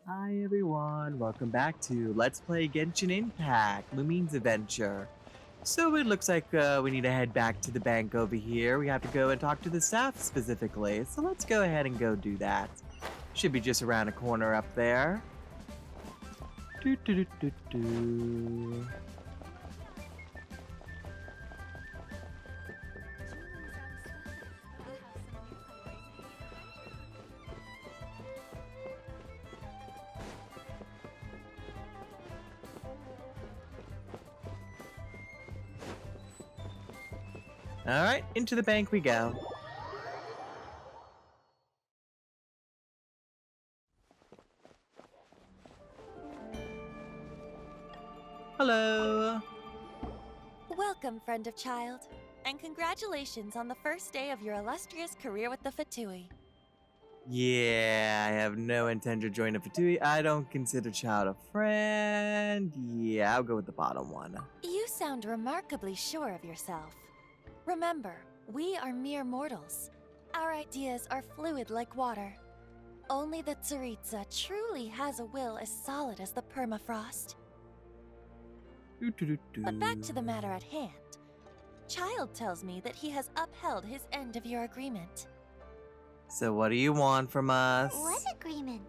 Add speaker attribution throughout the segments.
Speaker 1: Hi everyone, welcome back to Let's Play Genshin Impact, Lumine's Adventure. So it looks like we need to head back to the bank over here. We have to go and talk to the staff specifically, so let's go ahead and go do that. Should be just around a corner up there. Do do do do do. Alright, into the bank we go. Hello!
Speaker 2: Welcome, friend of Childe, and congratulations on the first day of your illustrious career with the Fatui.
Speaker 1: Yeah, I have no intention to join a Fatui. I don't consider Child a friend. Yeah, I'll go with the bottom one.
Speaker 2: You sound remarkably sure of yourself. Remember, we are mere mortals. Our ideas are fluid like water. Only the Tsaritsa truly has a will as solid as the permafrost. But back to the matter at hand. Childe tells me that he has upheld his end of your agreement.
Speaker 1: So what do you want from us?
Speaker 3: What agreement?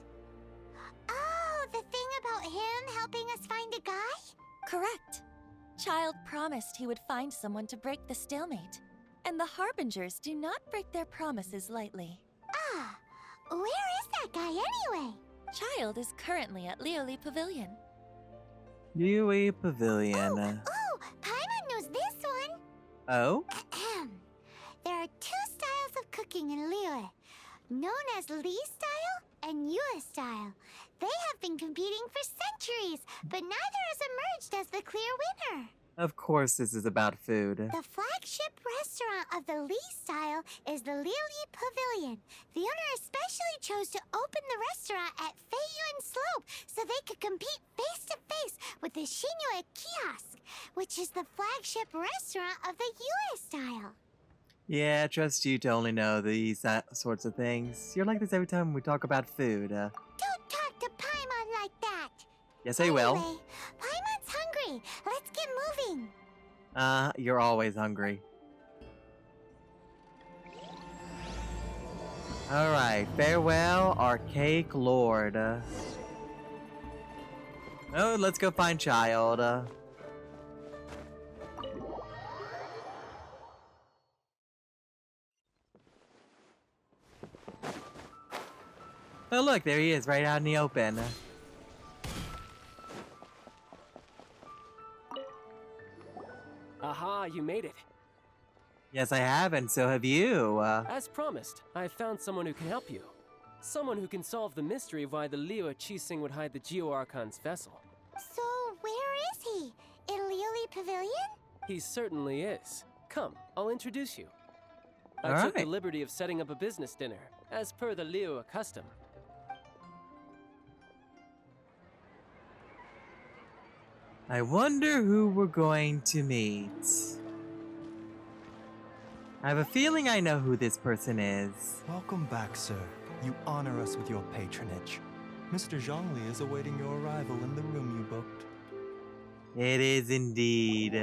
Speaker 3: Oh, the thing about him helping us find a guy?
Speaker 2: Correct. Childe promised he would find someone to break the stalemate. And the Harbingers do not break their promises lightly.
Speaker 3: Ah, where is that guy anyway?
Speaker 2: Childe is currently at Lioli Pavilion.
Speaker 1: Yui Pavilion.
Speaker 3: Oh, Paimon knows this one.
Speaker 1: Oh?
Speaker 3: Ahem. There are two styles of cooking in Liyue, known as Li style and Yue style. They have been competing for centuries, but neither has emerged as the clear winner.
Speaker 1: Of course this is about food.
Speaker 3: The flagship restaurant of the Li style is the Lioli Pavilion. The owner especially chose to open the restaurant at Feiyuan Slope so they could compete face to face with the Shinue Kiosk, which is the flagship restaurant of the Yue style.
Speaker 1: Yeah, I trust you to only know these sorts of things. You're like this every time we talk about food.
Speaker 3: Don't talk to Paimon like that.
Speaker 1: Yes, I will.
Speaker 3: Anyway, Paimon's hungry. Let's get moving.
Speaker 1: You're always hungry. Alright, farewell, Archaic Lord. Oh, let's go find Childe. Oh look, there he is, right out in the open.
Speaker 4: Aha, you made it.
Speaker 1: Yes, I have, and so have you.
Speaker 4: As promised, I have found someone who can help you. Someone who can solve the mystery of why the Liyue Qixing would hide the Geo-Archon's vessel.
Speaker 3: So, where is he? In Lioli Pavilion?
Speaker 4: He certainly is. Come, I'll introduce you. I
Speaker 1: All
Speaker 4: took the
Speaker 1: right.
Speaker 4: liberty of setting up a business dinner, as per the Liyue custom.
Speaker 1: I wonder who we're going to meet. I have a feeling I know who this person is.
Speaker 5: Welcome back, sir. You honor us with your patronage. Mr. Zhongli is awaiting your arrival in the room you booked.
Speaker 1: It is indeed.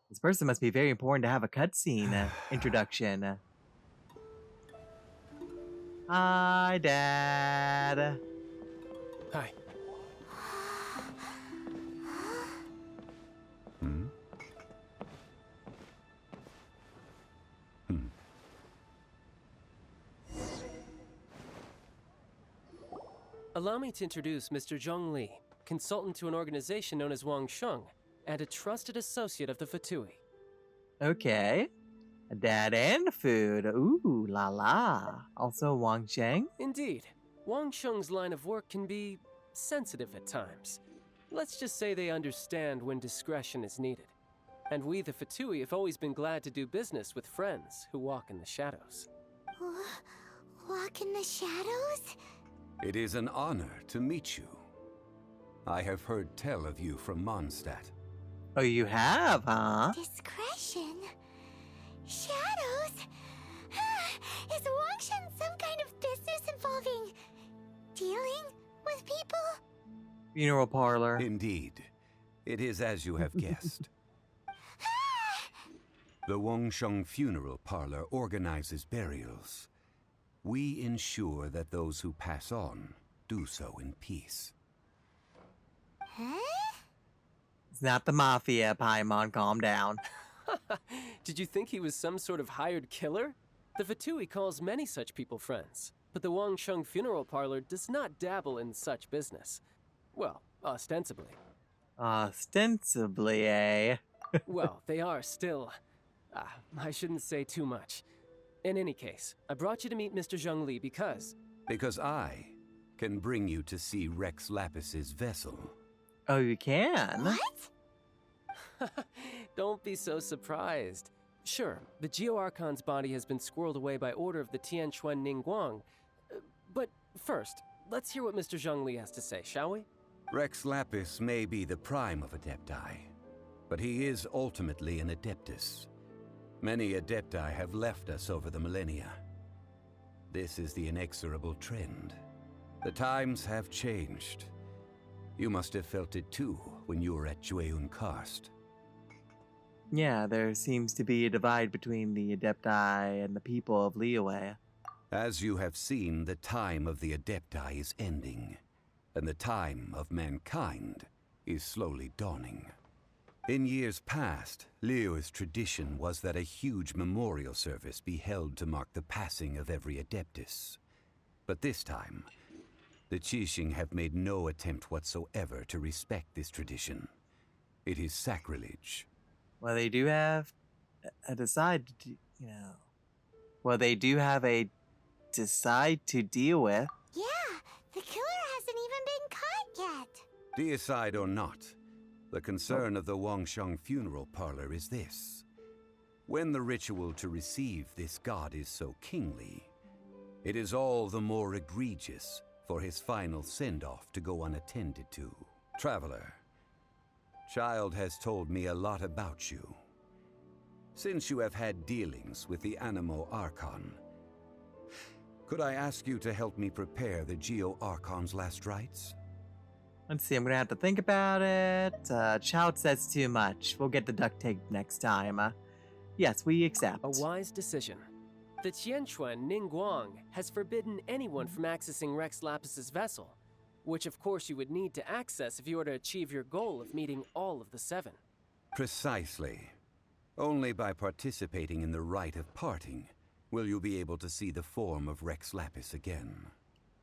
Speaker 1: This person must be very important to have a cutscene introduction. Hi, Dad.
Speaker 4: Hi. Allow me to introduce Mr. Zhong Li, consultant to an organization known as Wang Sheng, and a trusted associate of the Fatui.
Speaker 1: Okay. A dad and food. Ooh, la la. Also Wang Sheng.
Speaker 4: Indeed, Wang Sheng's line of work can be sensitive at times. Let's just say they understand when discretion is needed. And we, the Fatui, have always been glad to do business with friends who walk in the shadows.
Speaker 3: Walk in the shadows?
Speaker 6: It is an honor to meet you. I have heard tell of you from Mondstadt.
Speaker 1: Oh, you have, huh?
Speaker 3: Discretion? Shadows? Is Wangshan some kind of business involving
Speaker 1: Funeral parlor.
Speaker 6: Indeed. It is as you have guessed. The Wangsheng Funeral Parlor organizes burials. We ensure that those who pass on do so in peace.
Speaker 3: Huh?
Speaker 1: It's not the mafia, Paimon. Calm down.
Speaker 4: Did you think he was some sort of hired killer? The Fatui calls many such people friends, but the Wangsheng Funeral Parlor does not dabble in such business. Well, ostensibly.
Speaker 1: Ostensibly, eh?
Speaker 4: Well, they are still... I shouldn't say too much. In any case, I brought you to meet Mr. Zhongli because...
Speaker 6: Because I can bring you to see Rex Lapis's vessel.
Speaker 1: Oh, you can?
Speaker 3: What?
Speaker 4: Don't be so surprised. Sure, the Geo-Archon's body has been squirreled away by order of the Tianquan Ningguang. But first, let's hear what Mr. Zhongli has to say, shall we?
Speaker 6: Rex Lapis may be the prime of Adepti, but he is ultimately an Adeptus. Many Adepti have left us over the millennia. This is the inexorable trend. The times have changed. You must have felt it too when you were at Jueyun Karst.
Speaker 1: Yeah, there seems to be a divide between the Adepti and the people of Liyue.
Speaker 6: As you have seen, the time of the Adepti is ending, and the time of mankind is slowly dawning. In years past, Liyue's tradition was that a huge memorial service be held to mark the passing of every Adeptus. But this time, the Qixing have made no attempt whatsoever to respect this tradition. It is sacrilege.
Speaker 1: Well, they do have a decide to, Well, they do have a decide to deal with.
Speaker 3: Yeah, the killer hasn't even been caught yet.
Speaker 6: Deicide or not, the concern of the Wangsheng Funeral Parlor is this. When the ritual to receive this god is so kingly, it is all the more egregious for his final send-off to go unattended to. Traveler, Childe has told me a lot about you. Since you have had dealings with the Animo Archon, could I ask you to help me prepare the Geo Archon's last rites?
Speaker 1: Let's see, I'm gonna have to think about it. Child says too much. We'll get the duct tape next time. Yes, we accept.
Speaker 4: A wise decision. The Tianquan Ningguang has forbidden anyone from accessing Rex Lapis's vessel, which of course you would need to access if you were to achieve your goal of meeting all of the 7.
Speaker 6: Precisely. Only by participating in the rite of parting will you be able to see the form of Rex Lapis again.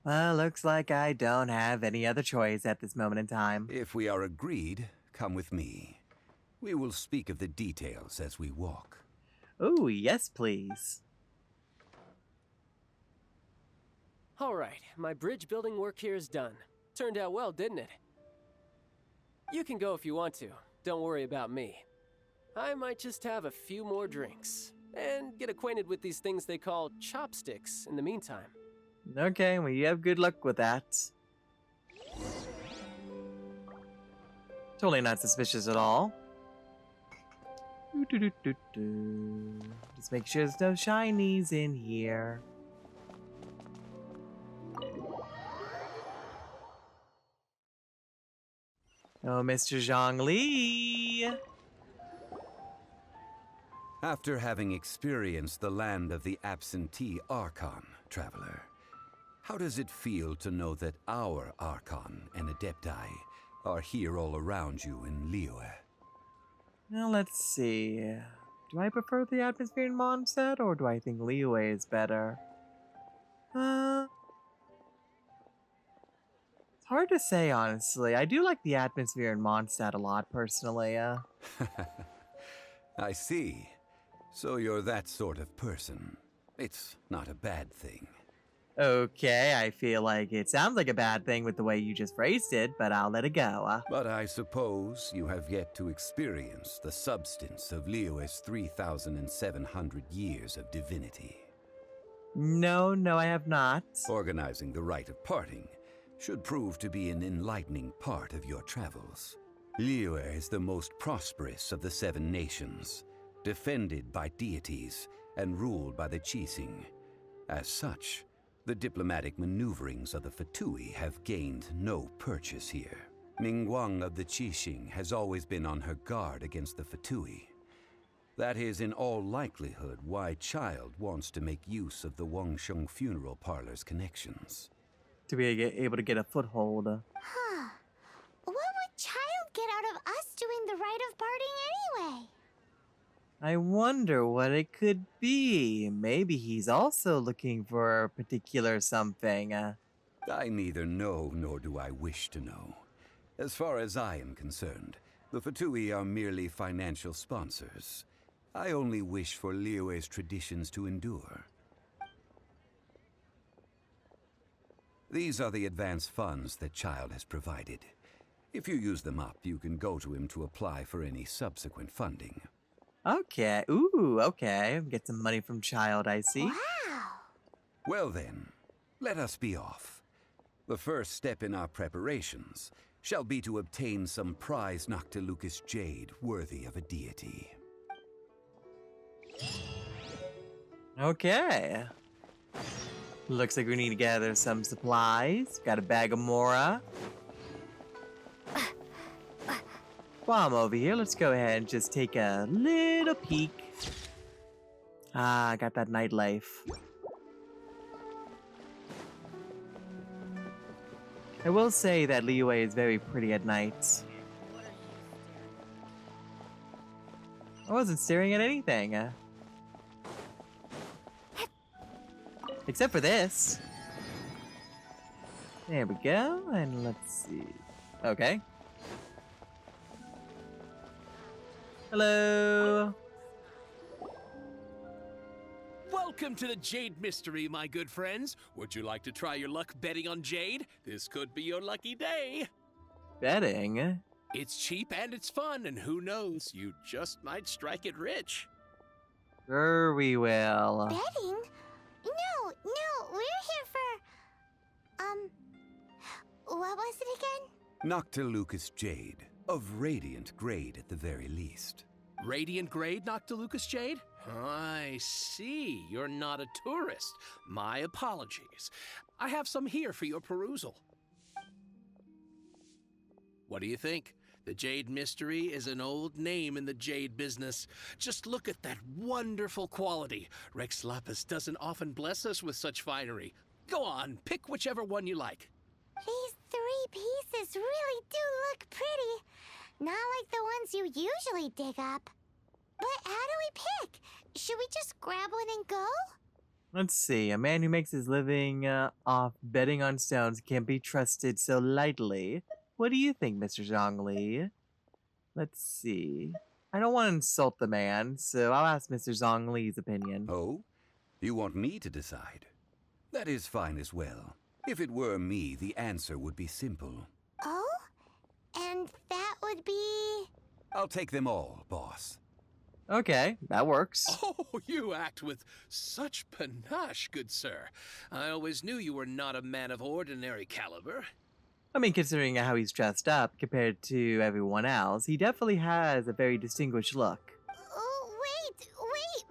Speaker 1: Well, looks like I don't have any other choice at this moment in time.
Speaker 6: If we are agreed, come with me. We will speak of the details as we walk.
Speaker 1: Oh, yes, please.
Speaker 4: All right, my bridge building work here is done. Turned out well, didn't it? You can go if you want to. Don't worry about me. I might just have a few more drinks and get acquainted with these things they call chopsticks in the meantime.
Speaker 1: Okay, well, you have good luck with that. Totally not suspicious at all. Just make sure there's no shinies in here. Oh, Mr. Zhongli.
Speaker 6: After having experienced the land of the absentee Archon, traveler, how does it feel to know that our Archon and Adepti are here all around you in Liyue?
Speaker 1: Now, let's see. Do I prefer the atmosphere in Mondstadt, or do I think Liyue is better? It's hard to say, honestly. I do like the atmosphere in Mondstadt a lot, personally.
Speaker 6: I see. So you're that sort of person. It's not a bad thing.
Speaker 1: Okay, I feel like it sounds like a bad thing with the way you just phrased it, but I'll let it go.
Speaker 6: But I suppose you have yet to experience the substance of Liyue's 3,700 years of divinity.
Speaker 1: No, I have not.
Speaker 6: Organizing the rite of parting should prove to be an enlightening part of your travels. Liyue is the most prosperous of the 7 nations, defended by deities and ruled by the Qixing. As such, the diplomatic maneuverings of the Fatui have gained no purchase here. Ningguang of the Qixing has always been on her guard against the Fatui. That is in all likelihood why Childe wants to make use of the Wangsheng funeral parlor's connections.
Speaker 1: To be able to get a foothold.
Speaker 3: Huh. What would Childe get out of us doing the rite of parting anyway?
Speaker 1: I wonder what it could be. Maybe he's also looking for a particular something.
Speaker 6: I neither know nor do I wish to know. As far as I am concerned, the Fatui are merely financial sponsors. I only wish for Liyue's traditions to endure. These are the advance funds that Childe has provided. If you use them up, you can go to him to apply for any subsequent funding.
Speaker 1: Okay. Ooh, okay. Get some money from Childe, I see.
Speaker 3: Wow.
Speaker 6: Well then, let us be off. The first step in our preparations shall be to obtain some prize Noctilucous jade worthy of a deity.
Speaker 1: Okay. Looks like we need to gather some supplies. Got a bag of Mora. While I'm over here, let's go ahead and just take a little peek. Ah, I got that nightlife. I will say that Liyue is very pretty at night. I wasn't staring at anything. Except for this. There we go, and let's see. Okay. Hello.
Speaker 7: Welcome to the Jade Mystery, my good friends. Would you like to try your luck betting on Jade? This could be your lucky day.
Speaker 1: Betting?
Speaker 7: It's cheap and it's fun, and who knows, you just might strike it rich.
Speaker 1: Sure we will.
Speaker 3: Betting? No, we're here for... what was it again?
Speaker 6: Noctilucous jade, of radiant grade at the very least.
Speaker 7: Radiant grade, Noctilucous Jade? I see. You're not a tourist. My apologies. I have some here for your perusal. What do you think? The Jade Mystery is an old name in the jade business. Just look at that wonderful quality. Rex Lapis doesn't often bless us with such finery. Go on, pick whichever one you like.
Speaker 3: These 3 pieces really do look pretty. Not like the ones you usually dig up. But how do we pick? Should we just grab one and go?
Speaker 1: Let's see. A man who makes his living off betting on stones can't be trusted so lightly. What do you think, Mr. Zhongli? Let's see. I don't want to insult the man, so I'll ask Mr. Zhongli's opinion.
Speaker 6: Oh? You want me to decide? That is fine as well. If it were me, the answer would be simple.
Speaker 3: Oh? And that would be...
Speaker 6: I'll take them all, boss.
Speaker 1: Okay, that works.
Speaker 7: Oh, you act with such panache, good sir. I always knew you were not a man of ordinary caliber.
Speaker 1: I mean, considering how he's dressed up compared to everyone else, he definitely has a very distinguished look.
Speaker 3: Oh, wait,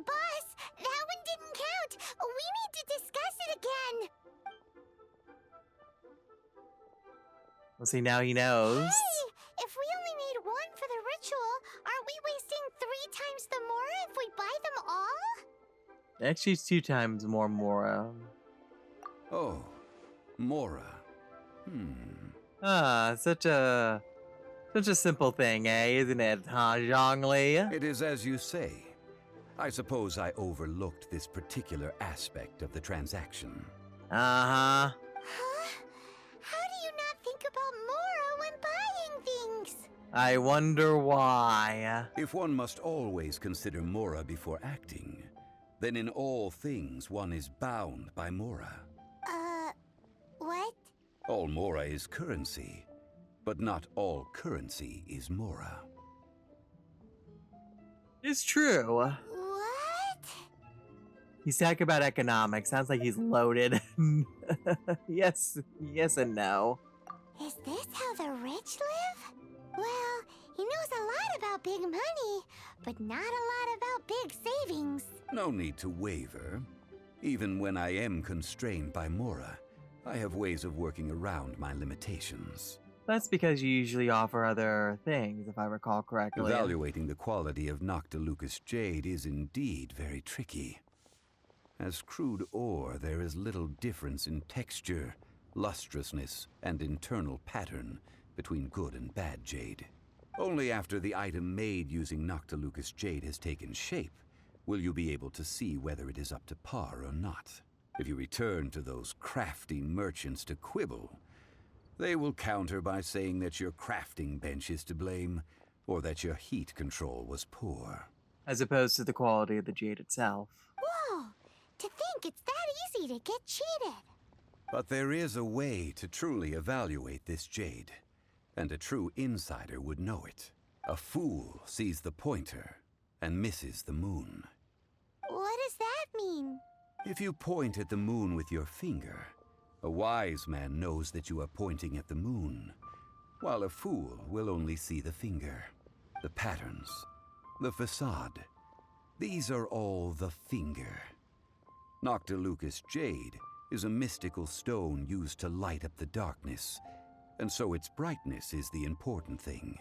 Speaker 3: boss! That one didn't count! We need to discuss it again!
Speaker 1: Well, see, now he knows.
Speaker 3: Hey! If we only need one for the ritual, aren't we wasting 3 times the Mora if we buy them all?
Speaker 1: Actually, it's 2 times more Mora.
Speaker 6: Oh, Mora.
Speaker 1: Such a simple thing, isn't it, huh, Zhongli?
Speaker 6: It is as you say. I suppose I overlooked this particular aspect of the transaction.
Speaker 1: Uh-huh.
Speaker 3: Huh? How do you not think about Mora when buying things?
Speaker 1: I wonder why.
Speaker 6: If one must always consider Mora before acting, then in all things one is bound by Mora.
Speaker 3: What?
Speaker 6: All Mora is currency, but not all currency is Mora.
Speaker 1: It's true.
Speaker 3: What?
Speaker 1: He's talking about economics. Sounds like he's loaded. yes and no.
Speaker 3: Is this how the rich live? Well, he knows a lot about big money, but not a lot about big savings.
Speaker 6: No need to waver. Even when I am constrained by Mora, I have ways of working around my limitations.
Speaker 1: That's because you usually offer other things, if I recall correctly.
Speaker 6: Evaluating the quality of Noctilucous jade is indeed very tricky. As crude ore, there is little difference in texture, lustrousness, and internal pattern between good and bad jade. Only after the item made using Noctilucous jade has taken shape will you be able to see whether it is up to par or not. If you return to those crafty merchants to quibble, they will counter by saying that your crafting bench is to blame, or that your heat control was poor.
Speaker 1: As opposed to the quality of the jade itself.
Speaker 3: Whoa! To think it's that easy to get cheated.
Speaker 6: But there is a way to truly evaluate this jade, and a true insider would know it. A fool sees the pointer and misses the moon.
Speaker 3: What does that mean?
Speaker 6: If you point at the moon with your finger, a wise man knows that you are pointing at the moon, while a fool will only see the finger, the patterns, the facade. These are all the finger. Noctilucous jade is a mystical stone used to light up the darkness, and so its brightness is the important thing.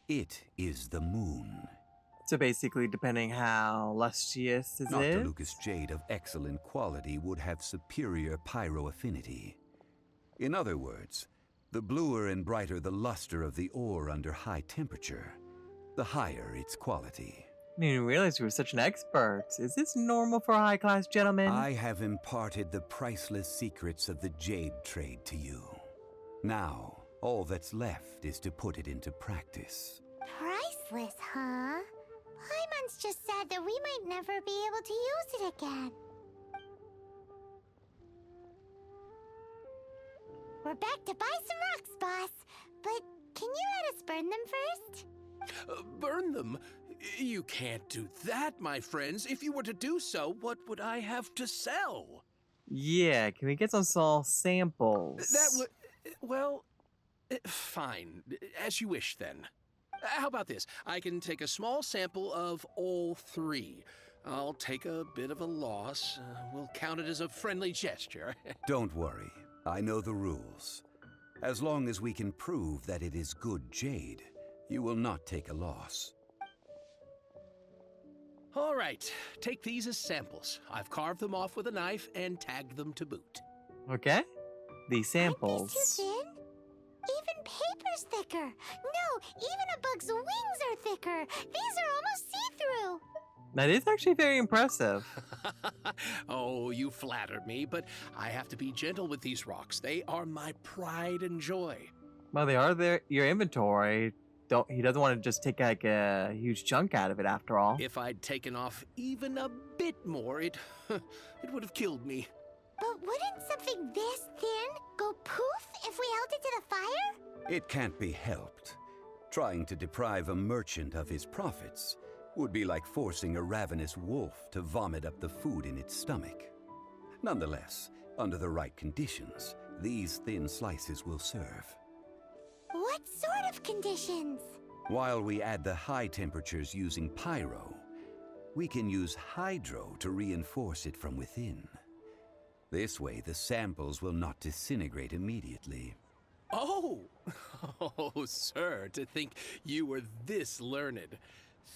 Speaker 6: It is the moon.
Speaker 1: So basically, depending how lustrous is it?
Speaker 6: Noctilucous jade of excellent quality would have superior pyro affinity. In other words, the bluer and brighter the luster of the ore under high temperature, the higher its quality.
Speaker 1: I didn't even realize you were such an expert. Is this normal for a high-class gentleman?
Speaker 6: I have imparted the priceless secrets of the jade trade to you. Now, all that's left is to put it into practice.
Speaker 3: Priceless, huh? Paimon's just sad that we might never be able to use it again. We're back to buy some rocks, boss. But can you let us burn them first?
Speaker 7: Burn them? You can't do that, my friends. If you were to do so, what would I have to sell?
Speaker 1: Yeah, can we get some small samples?
Speaker 7: That would... Well, fine. As you wish, then. How about this? I can take a small sample of all three. I'll take a bit of a loss. We'll count it as a friendly gesture.
Speaker 6: Don't worry. I know the rules. As long as we can prove that it is good jade, you will not take a loss.
Speaker 7: All right. Take these as samples. I've carved them off with a knife and tagged them to boot.
Speaker 1: Okay. These samples.
Speaker 3: Aren't these too thin? Even paper's thicker. No, even a bug's wings are thicker. These are almost see-through.
Speaker 1: That is actually very impressive.
Speaker 7: Oh, you flattered me, but I have to be gentle with these rocks. They are my pride and joy.
Speaker 1: Well, they are there. Your inventory. He doesn't want to just take like a huge chunk out of it after all.
Speaker 7: If I'd taken off even a bit more, it would have killed me.
Speaker 3: But wouldn't something this thin go poof if we held it to the fire?
Speaker 6: It can't be helped. Trying to deprive a merchant of his profits would be like forcing a ravenous wolf to vomit up the food in its stomach. Nonetheless, under the right conditions, these thin slices will serve.
Speaker 3: What sort of conditions?
Speaker 6: While we add the high temperatures using pyro, we can use hydro to reinforce it from within. This way, the samples will not disintegrate immediately.
Speaker 7: Oh, sir, to think you were this learned.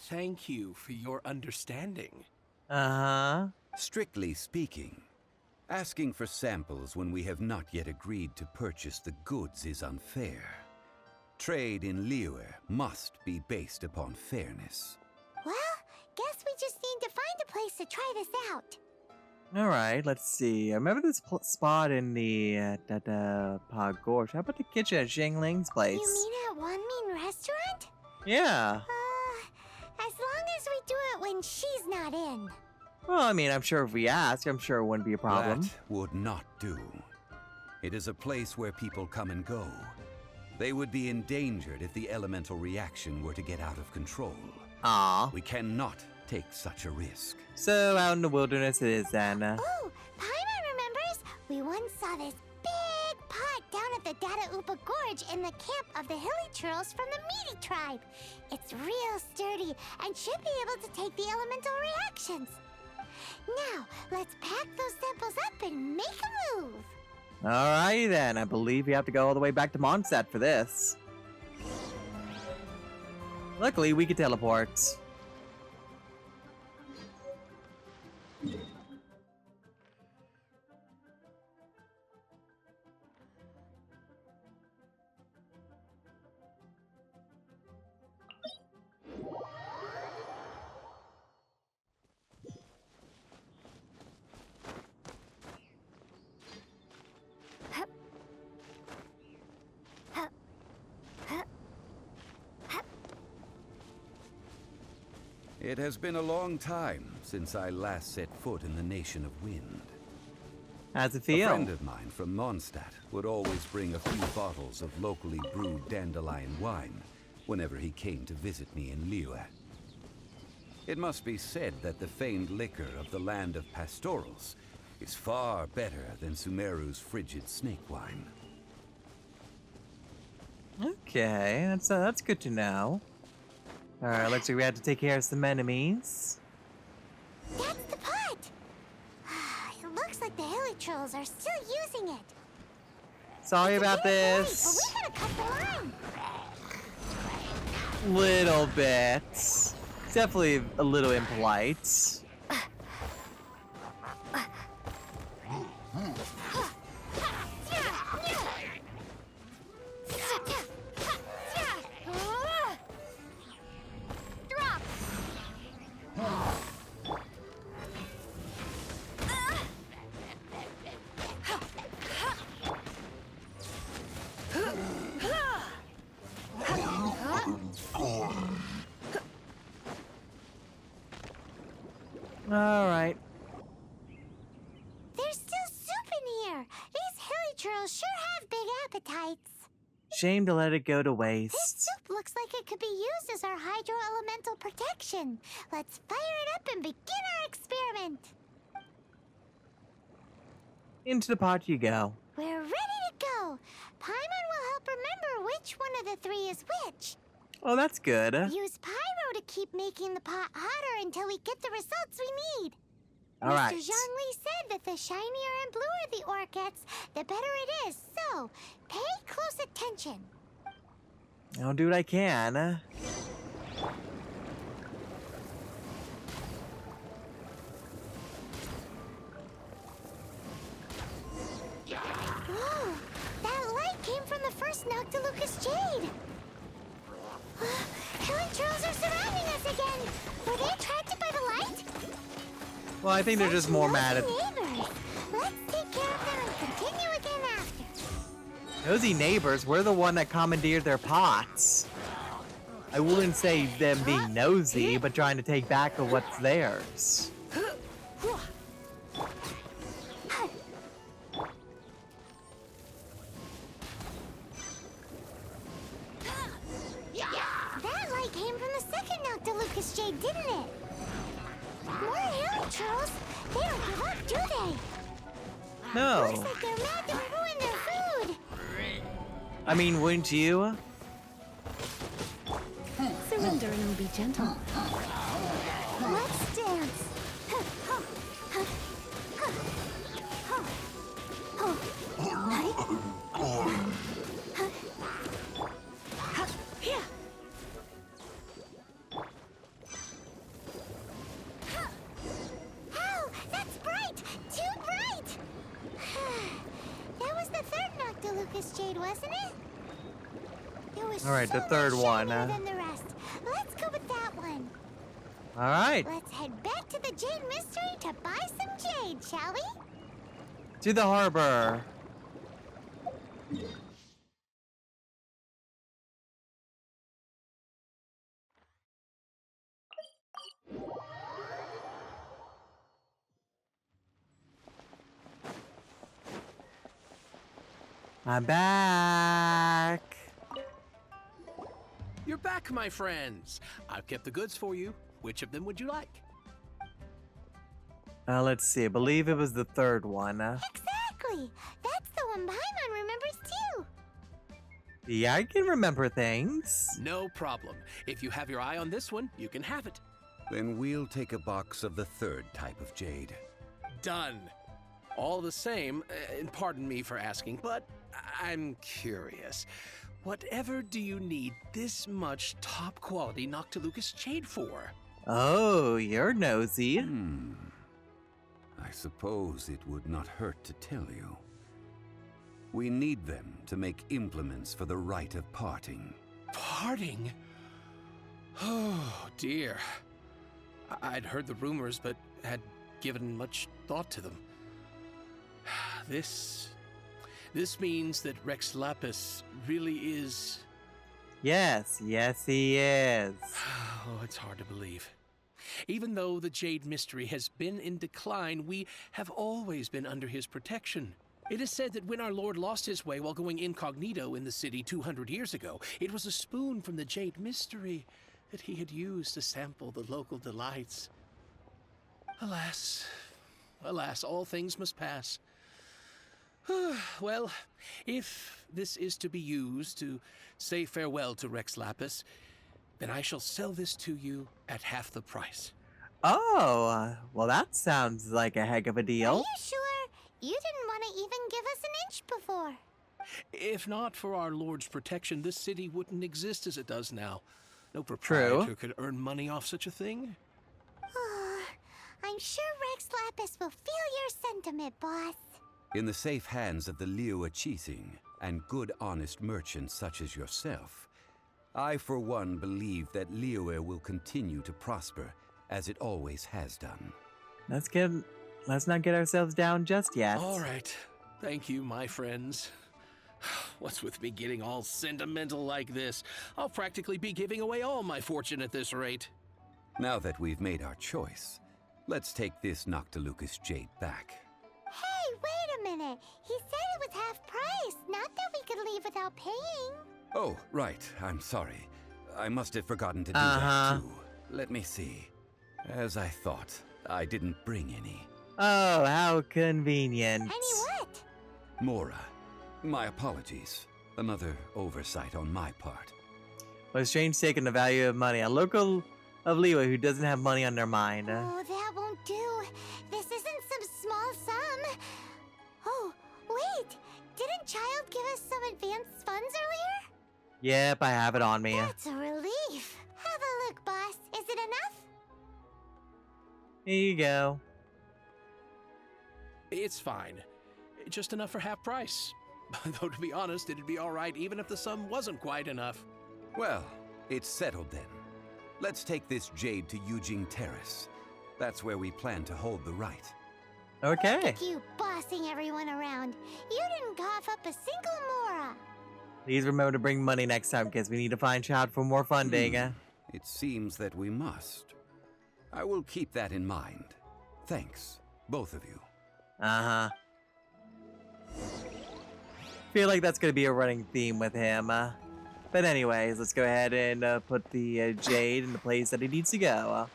Speaker 7: Thank you for your understanding.
Speaker 1: Uh-huh.
Speaker 6: Strictly speaking, asking for samples when we have not yet agreed to purchase the goods is unfair. Trade in Liyue must be based upon fairness.
Speaker 3: Well, guess we just need to find a place to try this out.
Speaker 1: All right, let's see. I remember this spot in the Pagorge. How about the kitchen at Xingling's place?
Speaker 3: You mean at One Mean Restaurant?
Speaker 1: Yeah.
Speaker 3: As long as we do it when she's not in.
Speaker 1: Well, I mean, I'm sure if we ask, I'm sure it wouldn't be a problem.
Speaker 6: That would not do. It is a place where people come and go. They would be endangered if the elemental reaction were to get out of control.
Speaker 1: Aw.
Speaker 6: We cannot take such a risk.
Speaker 1: So out in the wilderness it is then.
Speaker 3: Oh, Paimon remembers we once saw this big pot down at the Data Upa Gorge in the camp of the Hilly Churls from the Meaty tribe. It's real sturdy and should be able to take the elemental reactions. Now, let's pack those samples up and make a move.
Speaker 1: Alrighty then, I believe we have to go all the way back to Mondstadt for this. Luckily, we could teleport.
Speaker 6: It has been a long time since I last set foot in the Nation of Wind.
Speaker 1: How's it
Speaker 6: A
Speaker 1: feel?
Speaker 6: friend of mine from Mondstadt would always bring a few bottles of locally brewed dandelion wine whenever he came to visit me in Liyue. It must be said that the famed liquor of the land of pastorals is far better than Sumeru's frigid snake wine.
Speaker 1: Okay, that's good to know. Alright, looks like we have to take care of some enemies.
Speaker 3: That's the pot! It looks like the hilly trolls are still using it.
Speaker 1: Sorry about
Speaker 3: But
Speaker 1: this.
Speaker 3: we gotta cut the line.
Speaker 1: Little bit. It's definitely a little impolite.
Speaker 3: Drop!
Speaker 1: Alright.
Speaker 3: There's still soup in here. These hilly trolls sure have big appetites.
Speaker 1: Shame to let it go to
Speaker 3: This
Speaker 1: waste.
Speaker 3: soup looks like it could be used as our hydro-elemental protection. Let's fire it up and begin our experiment.
Speaker 1: Into the pot you go.
Speaker 3: We're ready to go. Paimon will help remember which one of the three is which.
Speaker 1: Oh, that's good.
Speaker 3: Use pyro to keep making the pot hotter until we get the results we need.
Speaker 1: Alright.
Speaker 3: Mr. Zhongli said that the shinier and bluer the ore gets, the better it is. So, pay close attention.
Speaker 1: I'll do what I can.
Speaker 3: Whoa! That light came from the first Noctilucous Jade. Hilly trolls are surrounding us again. Were they attracted by the light?
Speaker 1: Well, I think they're just more mad at
Speaker 3: Neighbors. Let's take care of them and continue again after.
Speaker 1: nosy neighbors. We're the one that commandeered their pots. I wouldn't say them being nosy, but trying to take back of what's theirs.
Speaker 3: That light came from the second Noctilucous Jade, didn't it? More hilly trolls. They don't give up, do they?
Speaker 1: No.
Speaker 3: Looks like they're mad to ruin their food.
Speaker 1: I mean, wouldn't you?
Speaker 8: Surrender and be gentle.
Speaker 3: Let's dance. Ow, that's bright! Too bright! That was the third Noctilucous Jade, wasn't it? It was
Speaker 1: All right, the
Speaker 3: so
Speaker 1: third
Speaker 3: much
Speaker 1: one,
Speaker 3: shinier than the rest. Let's go with that one.
Speaker 1: All right.
Speaker 3: Let's head back to the Jade Mystery to buy some jade, shall we?
Speaker 1: To the harbor. I'm back.
Speaker 7: You're back, my friends. I've kept the goods for you. Which of them would you like?
Speaker 1: Let's see. I believe it was the third one.
Speaker 3: Exactly. That's the one Paimon remembers too.
Speaker 1: Yeah, I can remember things.
Speaker 7: No problem. If you have your eye on this one, you can have it.
Speaker 6: Then we'll take a box of the third type of jade.
Speaker 7: Done. All the same, and pardon me for asking, but I'm curious. Whatever do you need this much top-quality Noctilucous jade for?
Speaker 1: Oh, you're nosy.
Speaker 6: I suppose it would not hurt to tell you. We need them to make implements for the rite of parting.
Speaker 7: Parting? Oh, dear. I'd heard the rumors, but had given much thought to them. This means that Rex Lapis really is...
Speaker 1: Yes, he is.
Speaker 7: Oh, it's hard to believe. Even though the Jade Mystery has been in decline, we have always been under his protection. It is said that when our Lord lost his way while going incognito in the city 200 years ago, it was a spoon from the Jade Mystery that he had used to sample the local delights. Alas, all things must pass. Well, if this is to be used to say farewell to Rex Lapis, then I shall sell this to you at half the price.
Speaker 1: Oh, well, that sounds like a heck of a
Speaker 3: Are
Speaker 1: deal.
Speaker 3: you sure? You didn't want to even give us an inch before.
Speaker 7: If not for our Lord's protection, this city wouldn't exist as it does now. No proprietor could earn money off such a thing.
Speaker 3: I'm sure Rex Lapis will feel your sentiment, boss.
Speaker 6: In the safe hands of the Liua Chising and good honest merchants such as yourself, I for one believe that Liua will continue to prosper as it always has done.
Speaker 1: Let's not get ourselves down just yet.
Speaker 7: All right. Thank you, my friends. What's with me getting all sentimental like this? I'll practically be giving away all my fortune at this rate.
Speaker 6: Now that we've made our choice, let's take this Noctilucous jade back.
Speaker 3: Hey, wait a minute. He said it was half price, not that we could leave without paying.
Speaker 6: Oh, right. I'm sorry. I must have forgotten to do that too. Let me see. As I thought, I didn't bring any.
Speaker 1: Oh, how convenient.
Speaker 3: Any what?
Speaker 6: Mora, my apologies. Another oversight on my part.
Speaker 1: What a strange take on the value of money. A local of Liua who doesn't have money on their mind.
Speaker 3: Oh, that won't do. This isn't some small sum. Oh, wait. Didn't Childe give us some advanced funds earlier?
Speaker 1: Yep, I have it on me.
Speaker 3: That's a relief. Have a look, boss. Is it enough?
Speaker 1: Here you go.
Speaker 7: It's fine. Just enough for half price. Though, to be honest, it'd be all right even if the sum wasn't quite enough.
Speaker 6: Well, it's settled then. Let's take this jade to Yujing Terrace. That's where we plan to hold the rite.
Speaker 1: Okay.
Speaker 3: Look at you bossing everyone around. You didn't cough up a single mora.
Speaker 1: Please remember to bring money next time, because we need to find Childe for more funding.
Speaker 6: It seems that we must. I will keep that in mind. Thanks, both of you.
Speaker 1: Uh-huh. Feel like that's going to be a running theme with him. But anyways, let's go ahead and put the jade in the place that it needs to go.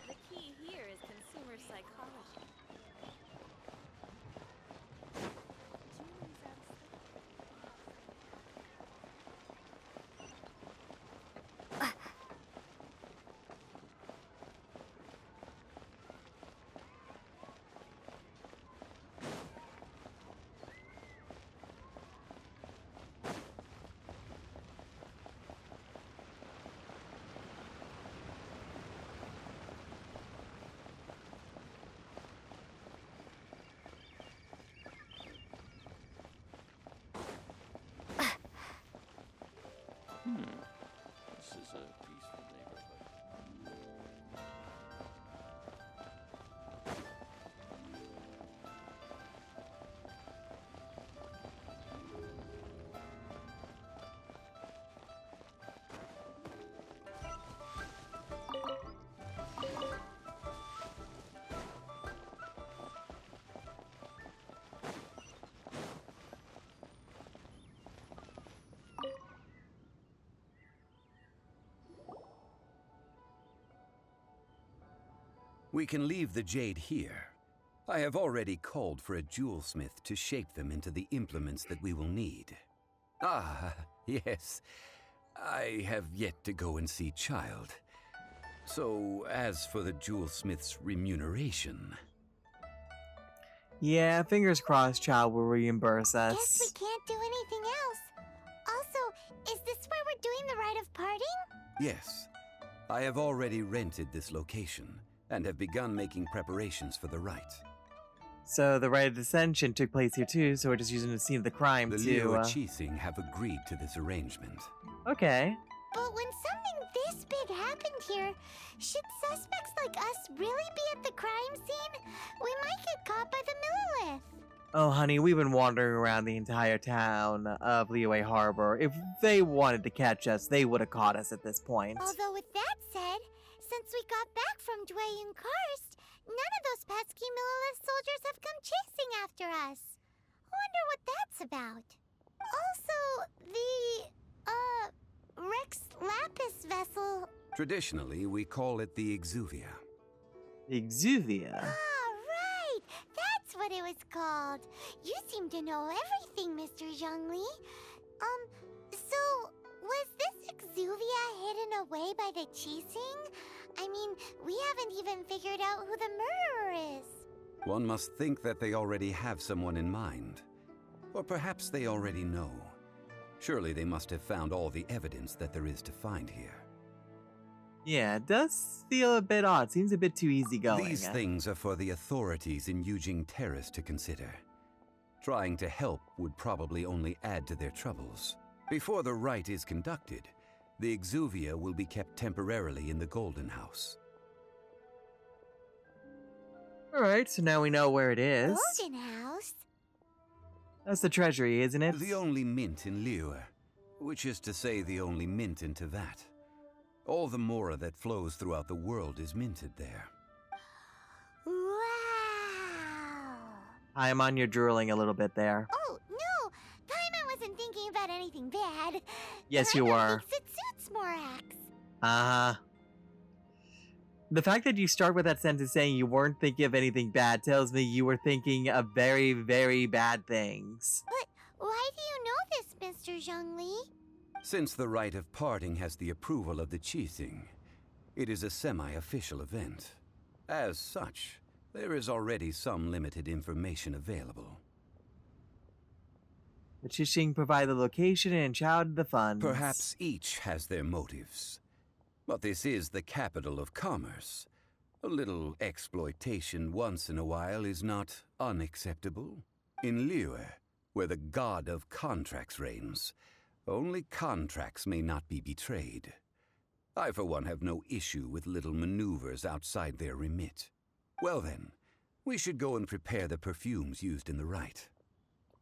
Speaker 9: The key here is consumer psychology.
Speaker 7: This is a peaceful neighborhood.
Speaker 6: We can leave the jade here. I have already called for a jewelsmith to shape them into the implements that we will need. Ah, yes. I have yet to go and see Childe. So, as for the jewelsmith's remuneration...
Speaker 1: Yeah, fingers crossed Childe will reimburse
Speaker 3: Guess we
Speaker 1: us.
Speaker 3: can't do anything else. Also, is this where we're doing the rite of parting?
Speaker 6: Yes, I have already rented this location, and have begun making preparations for the rite.
Speaker 1: So the rite of ascension took place here too, so we're just using the scene of the crime
Speaker 6: The
Speaker 1: to...
Speaker 6: Liyue Qixing have agreed to this arrangement.
Speaker 1: Okay.
Speaker 3: But when something this big happened here, should suspects like us really be at the crime scene? We might get caught by the Millilith.
Speaker 1: Oh, honey, we've been wandering around the entire town of Liyue Harbor. If they wanted to catch us, they would have caught us at this point.
Speaker 3: Although with that said, since we got back from Dwayne Karst, none of those pesky Millilith soldiers have come chasing after us. Wonder what that's about. Also, the, Rex Lapis vessel.
Speaker 6: Traditionally, we call it the Exuvia.
Speaker 1: Exuvia?
Speaker 3: Ah, right! That's what it was called. You seem to know everything, Mr. Zhongli. So, was this Exuvia hidden away by the Qixing? I mean, we haven't even figured out who the murderer is.
Speaker 6: One must think that they already have someone in mind. Or perhaps they already know. Surely they must have found all the evidence that there is to find here.
Speaker 1: Yeah, it does feel a bit odd. Seems a bit too easygoing.
Speaker 6: These things are for the authorities in Yujing Terrace to consider. Trying to help would probably only add to their troubles. Before the rite is conducted, the Exuvia will be kept temporarily in the Golden House.
Speaker 1: Alright, so now we know where it is.
Speaker 3: Golden House?
Speaker 1: That's the treasury, isn't it?
Speaker 6: The only mint in Liyue, which is to say the only mint in Teyvat. All the mora that flows throughout the world is minted there.
Speaker 3: Wow!
Speaker 1: I'm on your drooling a little bit there.
Speaker 3: Oh, no! Paimon wasn't thinking about anything bad.
Speaker 1: Yes, you
Speaker 3: Paimon
Speaker 1: were.
Speaker 3: thinks it suits Morax.
Speaker 1: Uh-huh. The fact that you start with that sentence saying you weren't thinking of anything bad tells me you were thinking of very, very bad things.
Speaker 3: But why do you know this, Mr. Zhongli?
Speaker 6: Since the rite of parting has the approval of the Qixing, it is a semi-official event. As such, there is already some limited information available.
Speaker 1: The Qixing provide the location and Childe the funds.
Speaker 6: Perhaps each has their motives. But this is the capital of commerce. A little exploitation once in a while is not unacceptable. In Liyue, where the god of contracts reigns, only contracts may not be betrayed. I, for one, have no issue with little maneuvers outside their remit. Well then, we should go and prepare the perfumes used in the rite.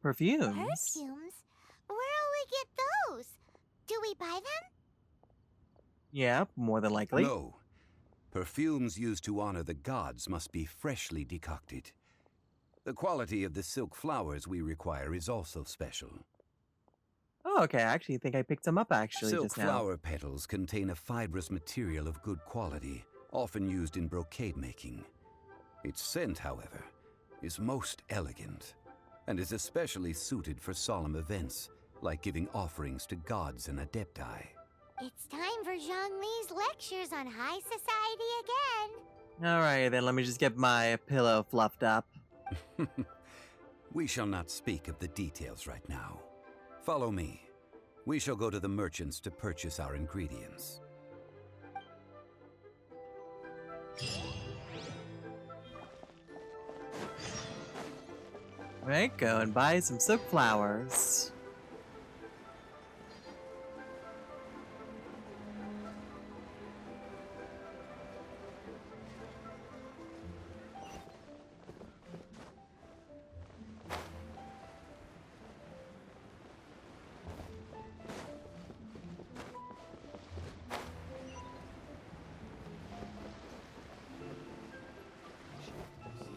Speaker 1: Perfumes?
Speaker 3: Perfumes? Where'll we get those? Do we buy them?
Speaker 1: Yeah, more than likely.
Speaker 6: No. Perfumes used to honor the gods must be freshly decocted. The quality of the silk flowers we require is also special.
Speaker 1: Oh, okay. I actually think I picked some up
Speaker 6: Silk
Speaker 1: just now.
Speaker 6: flower petals contain a fibrous material of good quality, often used in brocade making. Its scent, however, is most elegant, and is especially suited for solemn events, like giving offerings to gods and adepti.
Speaker 3: It's time for Zhongli's lectures on high society again.
Speaker 1: Alright, then let me just get my pillow fluffed up.
Speaker 6: We shall not speak of the details right now. Follow me. We shall go to the merchants to purchase our ingredients.
Speaker 1: Right, go and buy some silk flowers.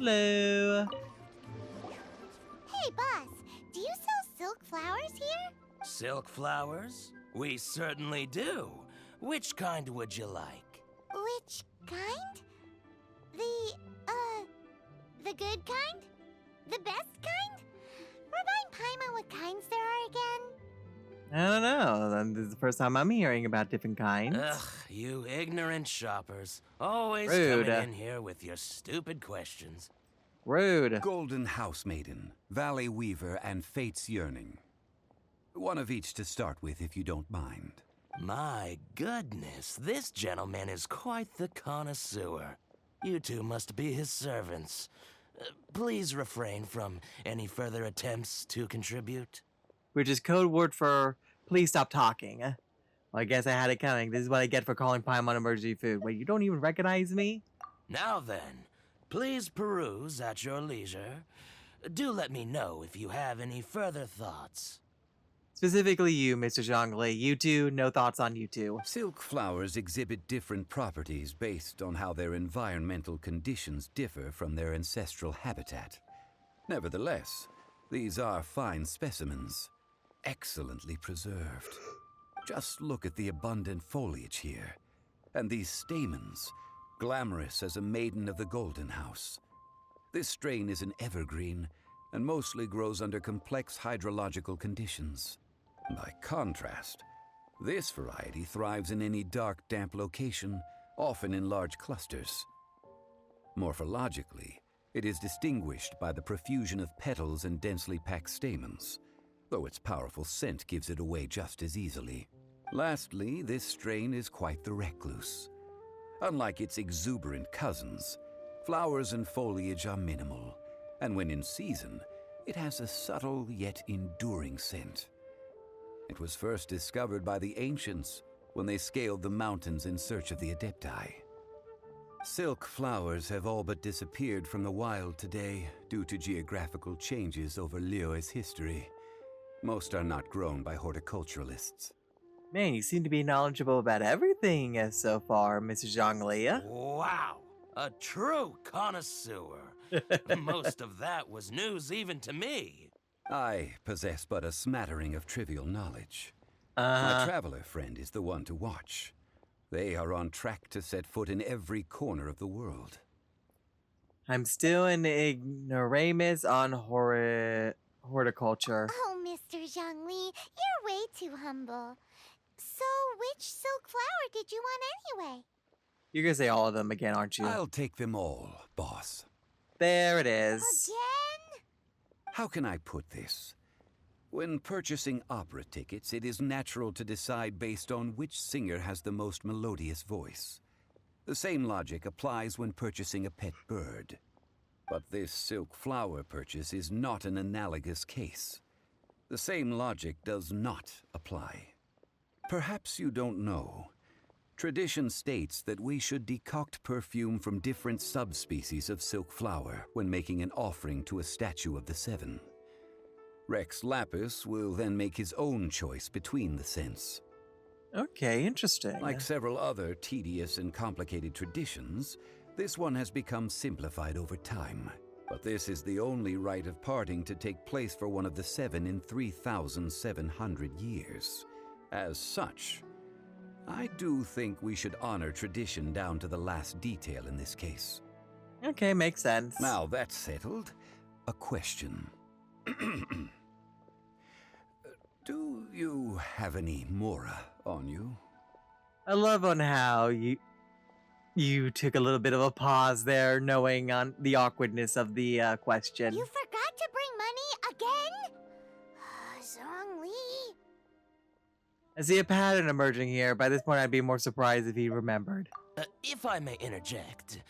Speaker 1: Hello.
Speaker 3: Hey, boss, do you sell silk flowers here?
Speaker 10: Silk flowers? We certainly do. Which kind would you like?
Speaker 3: Which kind? The good kind? The best kind? Remind Paimon what kinds there are again?
Speaker 1: I don't know. This is the first time I'm hearing about different kinds.
Speaker 10: Ugh, you ignorant shoppers. Always
Speaker 1: Rude.
Speaker 10: coming in here with your stupid questions.
Speaker 1: Rude.
Speaker 6: Golden House Maiden, Valley Weaver, and Fate's Yearning. One of each to start with, if you don't mind.
Speaker 10: My goodness, this gentleman is quite the connoisseur. You two must be his servants. Please refrain from any further attempts to contribute.
Speaker 1: Which is code word for please stop talking. Well, I guess I had it coming. This is what I get for calling Paimon emergency food. Wait, you don't even recognize me?
Speaker 10: Now then, please peruse at your leisure. Do let me know if you have any further thoughts.
Speaker 1: Specifically you, Mr. Zhongli. You two, no thoughts on you two.
Speaker 6: Silk flowers exhibit different properties based on how their environmental conditions differ from their ancestral habitat. Nevertheless, these are fine specimens, excellently preserved. Just look at the abundant foliage here, and these stamens, glamorous as a maiden of the Golden House. This strain is an evergreen, and mostly grows under complex hydrological conditions. By contrast, this variety thrives in any dark, damp location, often in large clusters. Morphologically, it is distinguished by the profusion of petals and densely packed stamens, though its powerful scent gives it away just as easily. Lastly, this strain is quite the recluse. Unlike its exuberant cousins, flowers and foliage are minimal, and when in season, it has a subtle yet enduring scent. It was first discovered by the ancients when they scaled the mountains in search of the Adepti. Silk flowers have all but disappeared from the wild today due to geographical changes over Liyue's history. Most are not grown by horticulturalists.
Speaker 1: Man, you seem to be knowledgeable about everything so far, Mr. Zhongli.
Speaker 10: Wow, a true connoisseur. Most of that was news even to me.
Speaker 6: I possess but a smattering of trivial knowledge. My traveler friend is the one to watch. They are on track to set foot in every corner of the world.
Speaker 1: I'm still an ignoramus on horticulture.
Speaker 3: Oh, Mr. Zhongli, you're way too humble. So, which silk flower did you want anyway?
Speaker 1: You're gonna say all of them again, aren't you?
Speaker 6: I'll take them all, boss.
Speaker 1: There it is.
Speaker 3: Again?
Speaker 6: How can I put this? When purchasing opera tickets, it is natural to decide based on which singer has the most melodious voice. The same logic applies when purchasing a pet bird. But this silk flower purchase is not an analogous case. The same logic does not apply. Perhaps you don't know. Tradition states that we should decoct perfume from different subspecies of silk flower when making an offering to a statue of the seven. Rex Lapis will then make his own choice between the scents.
Speaker 1: Okay, interesting.
Speaker 6: Like several other tedious and complicated traditions, this one has become simplified over time. But this is the only rite of parting to take place for one of the seven in 3,700 years. As such, I do think we should honor tradition down to the last detail in this case.
Speaker 1: Okay, makes sense.
Speaker 6: Now that's settled, a question. Do you have any Mora on you?
Speaker 1: I love on how you took a little bit of a pause there, knowing on the awkwardness of the question.
Speaker 3: You forgot to bring money again? Zhongli.
Speaker 1: I see a pattern emerging here. By this point, I'd be more surprised if he remembered.
Speaker 10: If I may interject,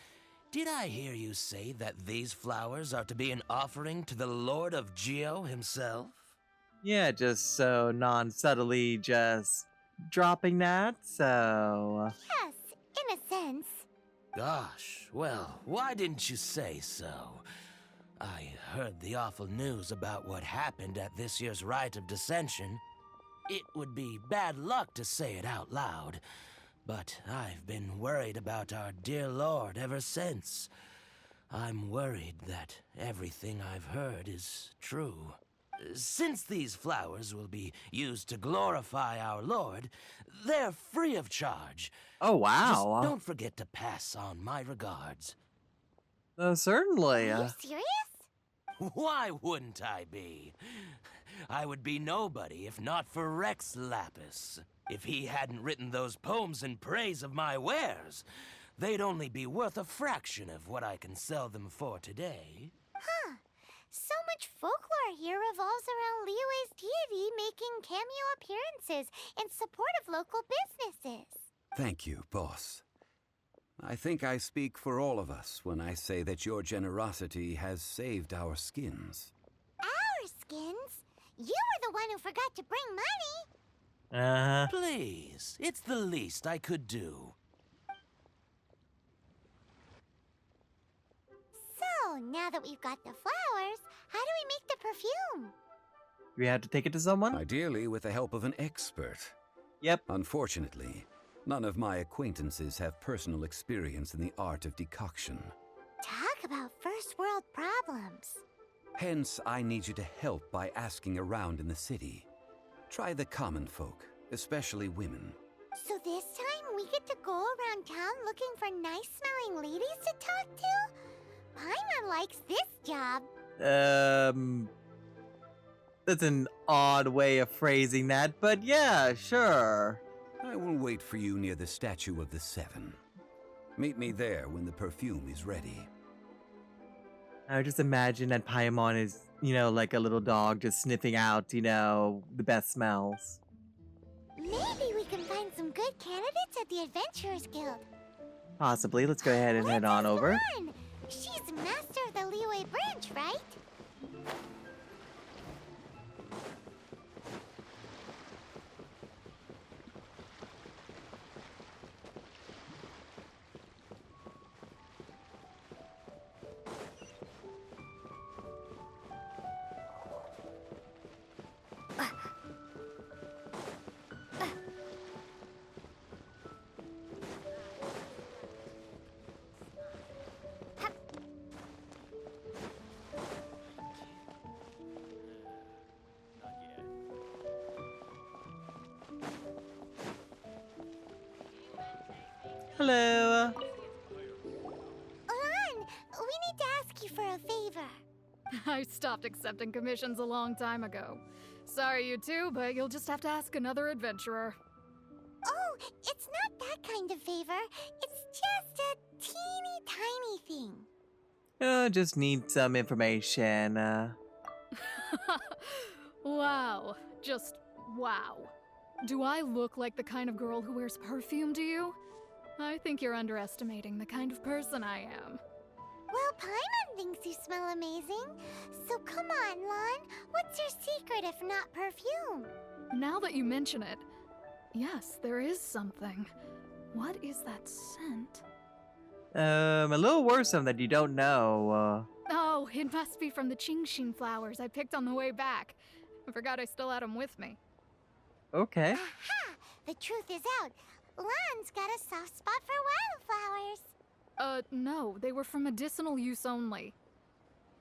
Speaker 10: did I hear you say that these flowers are to be an offering to the Lord of Geo himself?
Speaker 1: Yeah, just so non-subtly just dropping that, so...
Speaker 3: Yes, in a sense.
Speaker 10: Gosh, well, why didn't you say so? I heard the awful news about what happened at this year's Rite of Dissension. It would be bad luck to say it out loud, but I've been worried about our dear Lord ever since. I'm worried that everything I've heard is true. Since these flowers will be used to glorify our Lord, they're free of charge.
Speaker 1: Oh, wow.
Speaker 10: Just don't forget to pass on my regards.
Speaker 1: Certainly.
Speaker 3: Are you serious?
Speaker 10: Why wouldn't I be? I would be nobody if not for Rex Lapis. If he hadn't written those poems in praise of my wares, they'd only be worth a fraction of what I can sell them for today.
Speaker 3: Huh. So much folklore here revolves around Liyue's deity making cameo appearances in support of local businesses.
Speaker 6: Thank you, boss. I think I speak for all of us when I say that your generosity has saved our skins.
Speaker 3: Our skins? You were the one who forgot to bring money.
Speaker 10: Please, it's the least I could do.
Speaker 3: So, now that we've got the flowers, how do we make the perfume?
Speaker 1: We have to take it to someone?
Speaker 6: Ideally with the help of an expert.
Speaker 1: Yep.
Speaker 6: Unfortunately, none of my acquaintances have personal experience in the art of decoction.
Speaker 3: Talk about first world problems.
Speaker 6: Hence, I need you to help by asking around in the city. Try the common folk, especially women.
Speaker 3: So this time we get to go around town looking for nice-smelling ladies to talk to? Paimon likes this job.
Speaker 1: That's an odd way of phrasing that, but yeah, sure.
Speaker 6: I will wait for you near the statue of the Seven. Meet me there when the perfume is ready.
Speaker 1: I just imagine that Paimon is, you know, like a little dog just sniffing out, you know, the best smells.
Speaker 3: Maybe we can find some good candidates at the Adventurers Guild.
Speaker 1: Possibly. Let's go ahead and head on over.
Speaker 3: Lauren. She's master of the Liyue branch, right?
Speaker 1: Hello.
Speaker 3: Lauren, we need to ask you for a favor.
Speaker 11: I stopped accepting commissions a long time ago. Sorry, you two, but you'll just have to ask another adventurer.
Speaker 3: Oh, it's not that kind of favor. It's just a teeny tiny thing.
Speaker 1: Just need some information.
Speaker 11: Wow. Just wow. Do I look like the kind of girl who wears perfume to you? I think you're underestimating the kind of person I am.
Speaker 3: Well, Paimon thinks you smell amazing. So come on, Lon. What's your secret if not perfume?
Speaker 11: Now that you mention it, yes, there is something. What is that scent?
Speaker 1: A little worrisome that you don't know.
Speaker 11: Oh, it must be from the Genshin flowers I picked on the way back. I forgot I still had them with me.
Speaker 1: Okay.
Speaker 3: Aha! The truth is out. Lon's got a soft spot for wildflowers.
Speaker 11: No, they were for medicinal use only.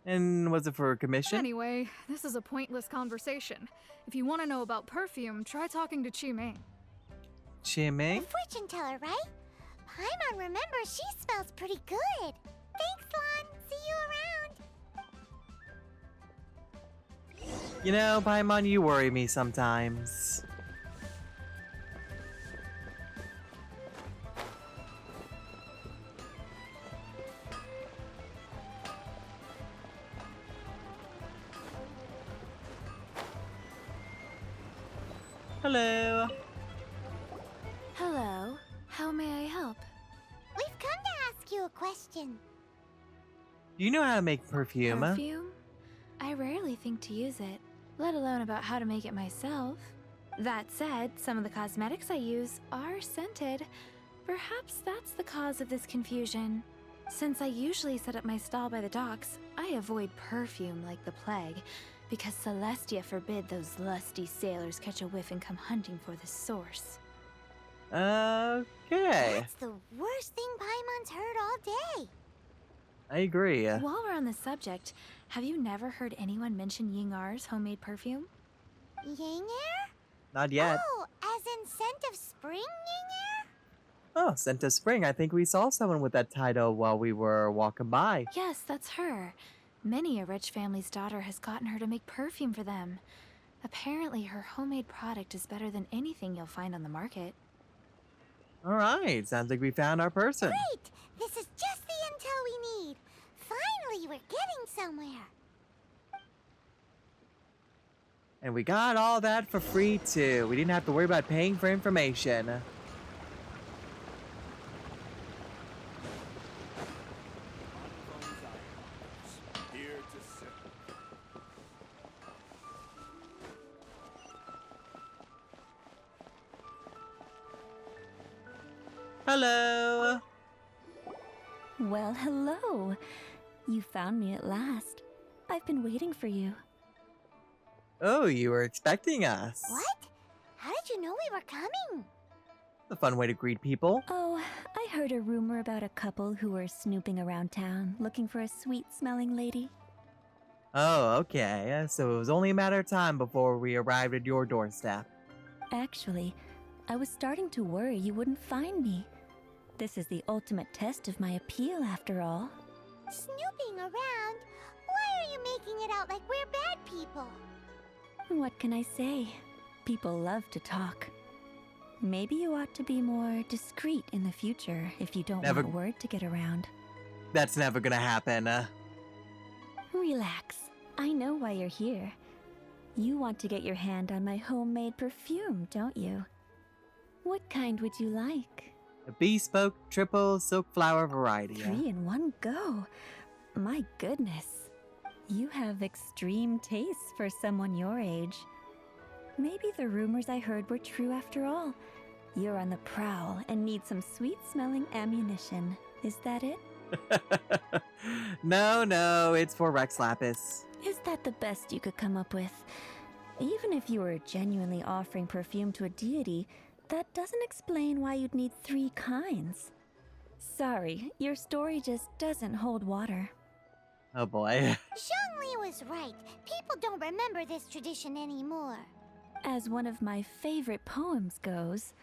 Speaker 1: And was it for a commission?
Speaker 11: Anyway, this is a pointless conversation. If you want to know about perfume, try talking to Qiming.
Speaker 1: Qiming?
Speaker 3: The fortune teller, right? Paimon remembers she smells pretty good. Thanks, Lon. See you around.
Speaker 1: You know, Paimon, you worry me sometimes. Hello.
Speaker 2: Hello. How may I help?
Speaker 3: We've come to ask you a question.
Speaker 1: Do you know how to make perfume?
Speaker 2: Perfume? I rarely think to use it, let alone about how to make it myself. That said, some of the cosmetics I use are scented. Perhaps that's the cause of this confusion. Since I usually set up my stall by the docks, I avoid perfume like the plague, because Celestia forbid those lusty sailors catch a whiff and come hunting for the source.
Speaker 1: Okay.
Speaker 3: That's the worst thing Paimon's heard all day.
Speaker 1: I agree.
Speaker 2: While we're on the subject, have you never heard anyone mention Yingar's homemade perfume?
Speaker 3: Yinger?
Speaker 1: Not yet.
Speaker 3: Oh, as in scent of spring, Yinger?
Speaker 1: Oh, Scent of Spring. I think we saw someone with that title while we were walking by.
Speaker 2: Yes, that's her.
Speaker 12: Many a rich family's daughter has gotten her to make perfume for them. Apparently, her homemade product is better than anything you'll find on the market.
Speaker 1: Alright, sounds like we found our person.
Speaker 3: Great! This is just the intel we need. Finally, we're getting somewhere.
Speaker 1: And we got all that for free too. We didn't have to worry about paying for information. Hello!
Speaker 8: Well, hello. You found me at last. I've been waiting for you.
Speaker 1: Oh, you were expecting us.
Speaker 3: What? How did you know we were coming?
Speaker 1: A fun way to greet people.
Speaker 8: Oh, I heard a rumor about a couple who were snooping around town looking for a sweet-smelling lady.
Speaker 1: Oh, okay. So it was only a matter of time before we arrived at your doorstep.
Speaker 8: Actually, I was starting to worry you wouldn't find me. This is the ultimate test of my appeal, after all.
Speaker 3: Snooping around? Why are you making it out like we're bad people?
Speaker 8: What can I say? People love to talk. Maybe you ought to be more discreet in the future if you don't want word to get around.
Speaker 1: That's never gonna happen.
Speaker 8: Relax. I know why you're here. You want to get your hand on my homemade perfume, don't you? What kind would you like?
Speaker 1: A bespoke triple silk flower variety.
Speaker 8: 3 in one go. My goodness. You have extreme tastes for someone your age. Maybe the rumors I heard were true after all. You're on the prowl and need some sweet-smelling ammunition. Is that it?
Speaker 1: No, it's for Rex Lapis.
Speaker 8: Is that the best you could come up with? Even if you were genuinely offering perfume to a deity, that doesn't explain why you'd need 3 kinds. Sorry, your story just doesn't hold water.
Speaker 1: Oh boy.
Speaker 3: Zhongli was right. People don't remember this tradition anymore.
Speaker 8: As one of my favorite poems goes,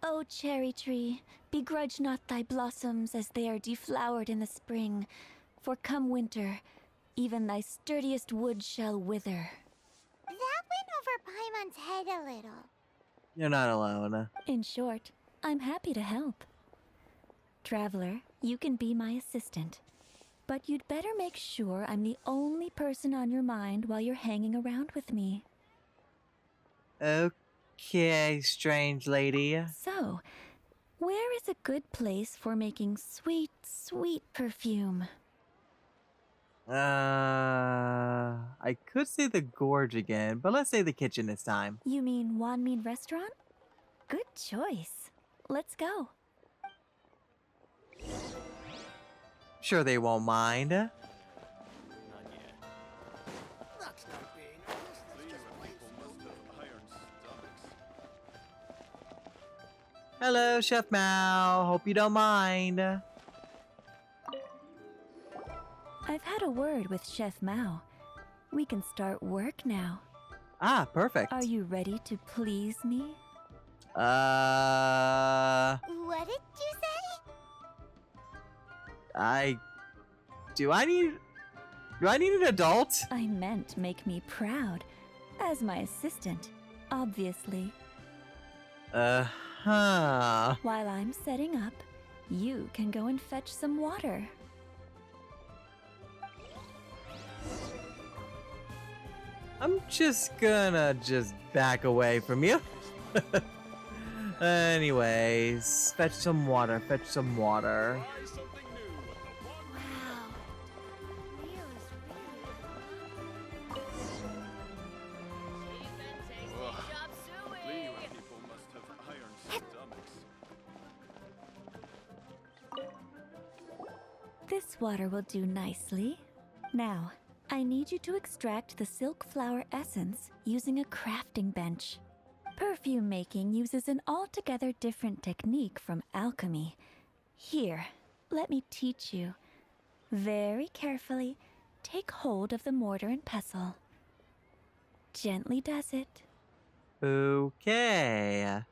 Speaker 8: "O cherry tree, begrudge not thy blossoms as they are deflowered in the spring, for come winter, even thy sturdiest wood shall wither."
Speaker 3: That went over Paimon's head a little.
Speaker 1: You're not alone.
Speaker 8: In short, I'm happy to help. Traveler, you can be my assistant. But you'd better make sure I'm the only person on your mind while you're hanging around with me.
Speaker 1: Okay, strange lady.
Speaker 8: So, where is a good place for making sweet, sweet perfume?
Speaker 1: I could say the gorge again, but let's say the kitchen this time.
Speaker 8: You mean Wanmin Restaurant? Good choice. Let's go.
Speaker 1: Sure they won't mind. Hello, Chef Mao. Hope you don't mind.
Speaker 8: I've had a word with Chef Mao. We can start work now.
Speaker 1: Ah, perfect.
Speaker 8: Are you ready to please me?
Speaker 3: What did you say?
Speaker 1: Do I need an adult?
Speaker 8: I meant make me proud. As my assistant, obviously.
Speaker 1: Uh-huh.
Speaker 8: While I'm setting up, you can go and fetch some water.
Speaker 1: I'm just gonna back away from you. Anyways, fetch some water, fetch some water.
Speaker 8: This water will do nicely. Now, I need you to extract the silk flower essence using a crafting bench. Perfume making uses an altogether different technique from alchemy. Here, let me teach you. Very carefully, take hold of the mortar and pestle. Gently does it.
Speaker 1: Okay.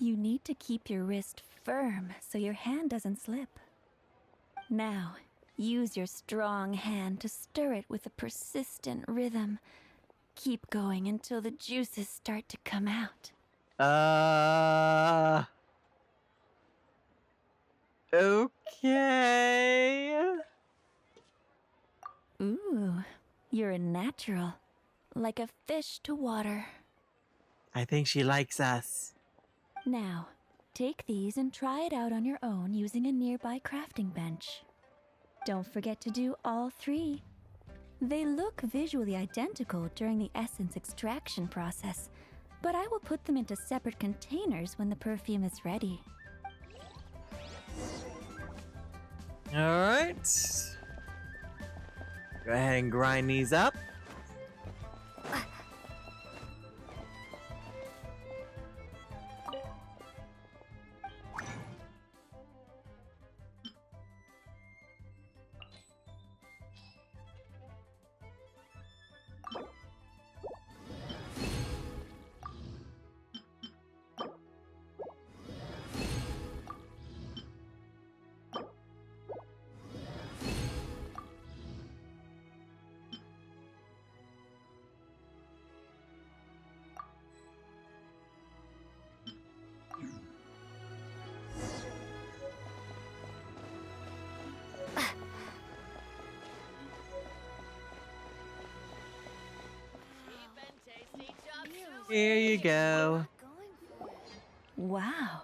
Speaker 8: You need to keep your wrist firm so your hand doesn't slip. Now, Use your strong hand to stir it with a persistent rhythm. Keep going until the juices start to come out.
Speaker 1: Okay.
Speaker 8: Ooh, you're a natural. Like a fish to water.
Speaker 1: I think she likes us.
Speaker 8: Now, take these and try it out on your own using a nearby crafting bench. Don't forget to do all 3. They look visually identical during the essence extraction process, but I will put them into separate containers when the perfume is ready.
Speaker 1: Alright. Go ahead and grind these up. Here you go.
Speaker 8: Wow,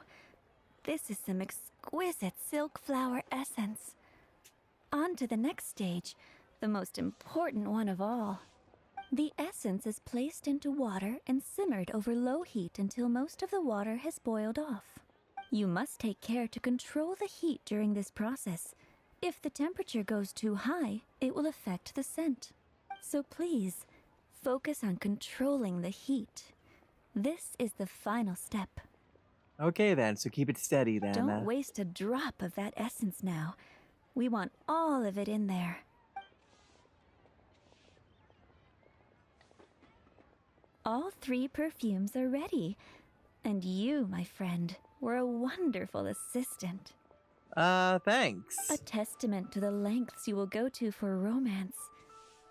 Speaker 8: this is some exquisite silk flower essence. On to the next stage, the most important one of all. The essence is placed into water and simmered over low heat until most of the water has boiled off. You must take care to control the heat during this process. If the temperature goes too high, it will affect the scent. So please, focus on controlling the heat. This is the final step.
Speaker 1: Okay then, so keep it steady then.
Speaker 8: Don't waste a drop of that essence now. We want all of it in there. All 3 perfumes are ready. And you, my friend, were a wonderful assistant.
Speaker 1: Thanks.
Speaker 8: A testament to the lengths you will go to for romance.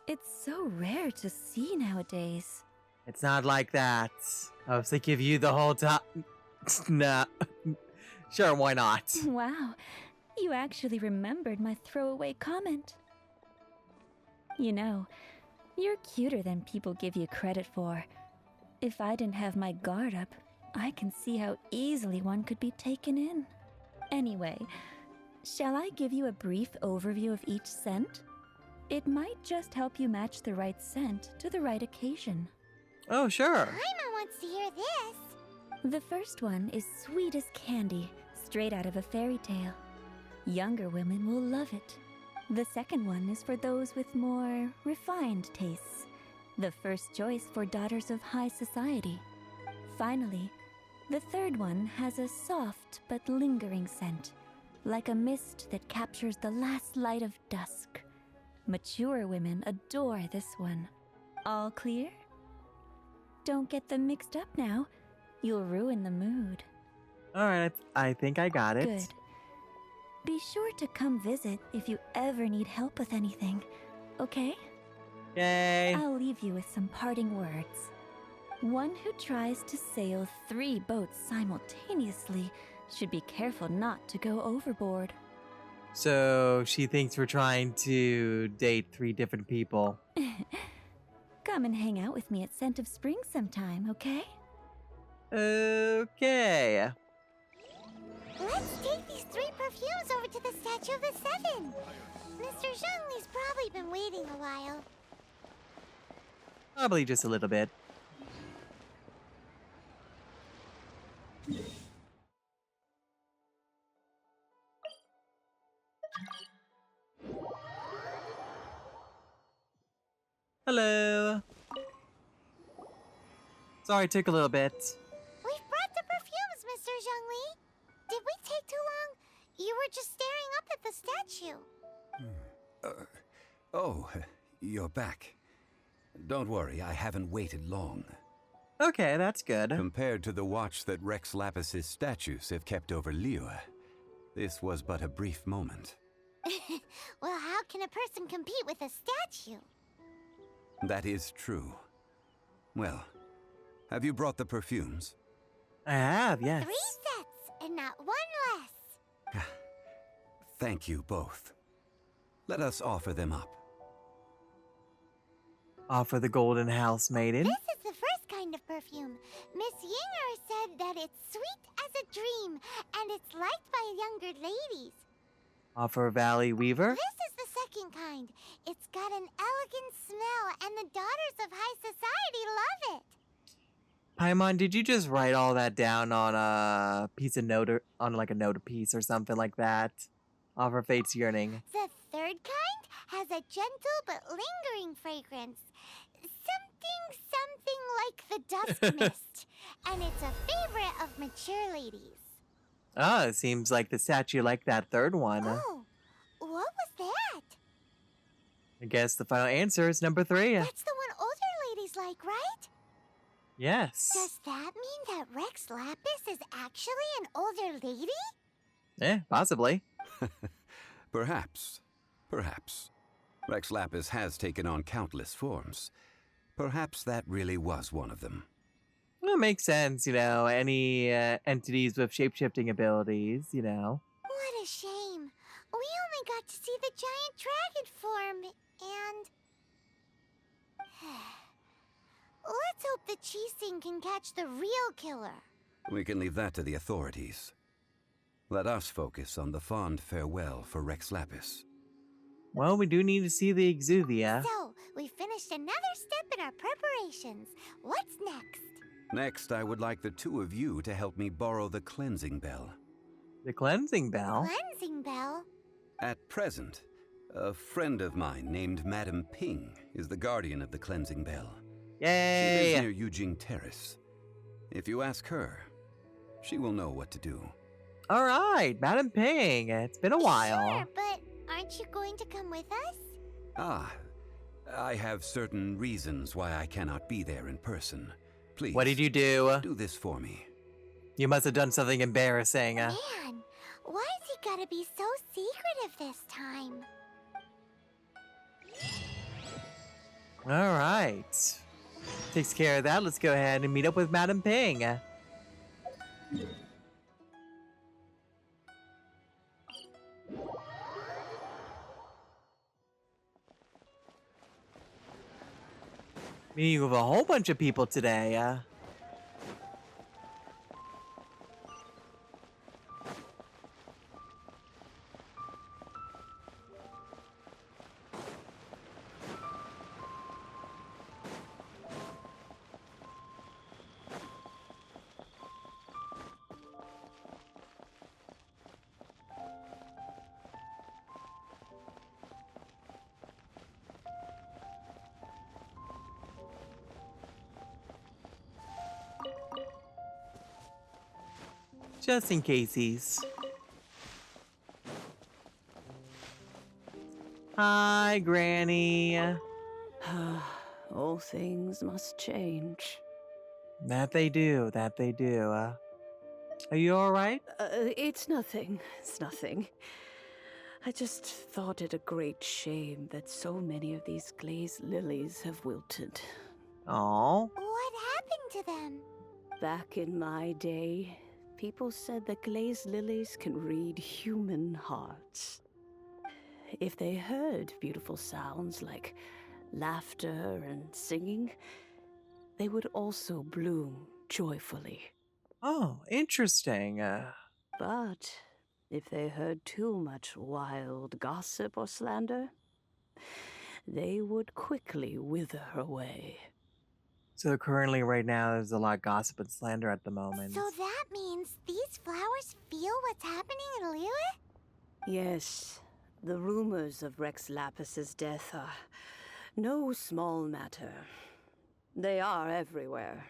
Speaker 8: It's so rare to see nowadays.
Speaker 1: It's not like that. I was thinking of you the whole time. Nah. Sure, why not?
Speaker 8: Wow, you actually remembered my throwaway comment. You know, you're cuter than people give you credit for. If I didn't have my guard up, I can see how easily one could be taken in. Anyway, shall I give you a brief overview of each scent? It might just help you match the right scent to the right occasion.
Speaker 1: Oh, sure.
Speaker 3: Paimon wants to hear this.
Speaker 8: The first one is sweet as candy, straight out of a fairy tale. Younger women will love it. The second one is for those with more refined tastes. The first choice for daughters of high society. Finally, the third one has a soft but lingering scent, like a mist that captures the last light of dusk. Mature women adore this one. All clear? Don't get them mixed up now. You'll ruin the mood.
Speaker 1: Alright, I think I got it.
Speaker 8: Good. Be sure to come visit if you ever need help with anything, okay?
Speaker 1: Yay.
Speaker 8: I'll leave you with some parting words. One who tries to sail 3 boats simultaneously should be careful not to go overboard.
Speaker 1: So she thinks we're trying to date 3 different people.
Speaker 8: Come and hang out with me at Scent of Spring sometime, okay?
Speaker 1: Okay.
Speaker 3: Let's take these 3 perfumes over to the Statue of the Seven. Mr. Zhongli's probably been waiting a while.
Speaker 1: Probably just a little bit. Hello. Sorry, it took a little bit.
Speaker 3: We've brought the perfumes, Mr. Zhongli. Did we take too long? You were just staring up at the statue.
Speaker 6: Oh, you're back. Don't worry, I haven't waited long.
Speaker 1: Okay, that's good.
Speaker 6: Compared to the watch that Rex Lapis's statues have kept over Liyue, this was but a brief moment.
Speaker 3: Well, how how can a person compete with a statue?
Speaker 6: That is true. Well, have you brought the perfumes?
Speaker 1: I have, yes.
Speaker 3: 3 sets, and not one less.
Speaker 6: Thank you both. Let us offer them up.
Speaker 1: Offer the golden house maiden.
Speaker 3: This is the first kind of perfume. Miss Yinger said that it's sweet as a dream, and it's liked by younger ladies.
Speaker 1: Offer Valley Weaver.
Speaker 3: This is the second kind. It's got an elegant smell, and the daughters of high society love it.
Speaker 1: Paimon, did you just write all that down on a piece of note, on like a note piece or something like that? Offer Fate's Yearning.
Speaker 3: The third kind has a gentle but lingering fragrance. Something like the dusk mist. And it's a favorite of mature ladies.
Speaker 1: Oh, it seems like the statue liked that third one.
Speaker 3: Oh, what was that?
Speaker 1: I guess the final answer is number 3.
Speaker 3: That's the one older ladies like, right?
Speaker 1: Yes.
Speaker 3: Does that mean that Rex Lapis is actually an older lady?
Speaker 1: Possibly.
Speaker 6: Perhaps. Perhaps. Rex Lapis has taken on countless forms. Perhaps that really was one of them.
Speaker 1: Well, it makes sense, any entities with shape-shifting abilities,
Speaker 3: What a shame. We only got to see the giant dragon form, and... Let's hope the Chising can catch the real killer.
Speaker 6: We can leave that to the authorities. Let us focus on the fond farewell for Rex Lapis.
Speaker 1: Well, we do need to see the Exuvia.
Speaker 3: So, we finished another step in our preparations. What's next?
Speaker 6: Next, I would like the 2 of you to help me borrow the cleansing bell.
Speaker 1: The Cleansing Bell?
Speaker 3: Cleansing bell?
Speaker 6: At present, a friend of mine named Madame Ping is the guardian of the cleansing bell. She
Speaker 1: Yay!
Speaker 6: lives near Yujing Terrace. If you ask her, she will know what to do.
Speaker 1: All right, Madam Ping. It's been a while.
Speaker 3: Sure, but aren't you going to come with us?
Speaker 6: Ah, I have certain reasons why I cannot be there in person. Please.
Speaker 1: What did you do?
Speaker 6: Do this for me.
Speaker 1: You must have done something embarrassing.
Speaker 3: Man, why has he gotta be so secretive this time?
Speaker 1: All right. Takes care of that. Let's go ahead and meet up with Madam Ping. Meeting with a whole bunch of people today. Just in caseies. Hi, Granny.
Speaker 13: All things must change.
Speaker 1: That they do, that they do. Are you alright?
Speaker 13: It's nothing. It's nothing. I just thought it a great shame that so many of these glazed lilies have wilted.
Speaker 1: Oh.
Speaker 3: What happened to them?
Speaker 13: Back in my day, people said that glazed lilies can read human hearts. If they heard beautiful sounds like laughter and singing, they would also bloom joyfully.
Speaker 1: Oh, interesting.
Speaker 13: But if they heard too much wild gossip or slander, they would quickly wither away.
Speaker 1: So currently, right now, there's a lot of gossip and slander at the moment.
Speaker 3: So that means these flowers feel what's happening in Liyue?
Speaker 13: Yes, the rumors of Rex Lapis's death are no small matter. They are everywhere.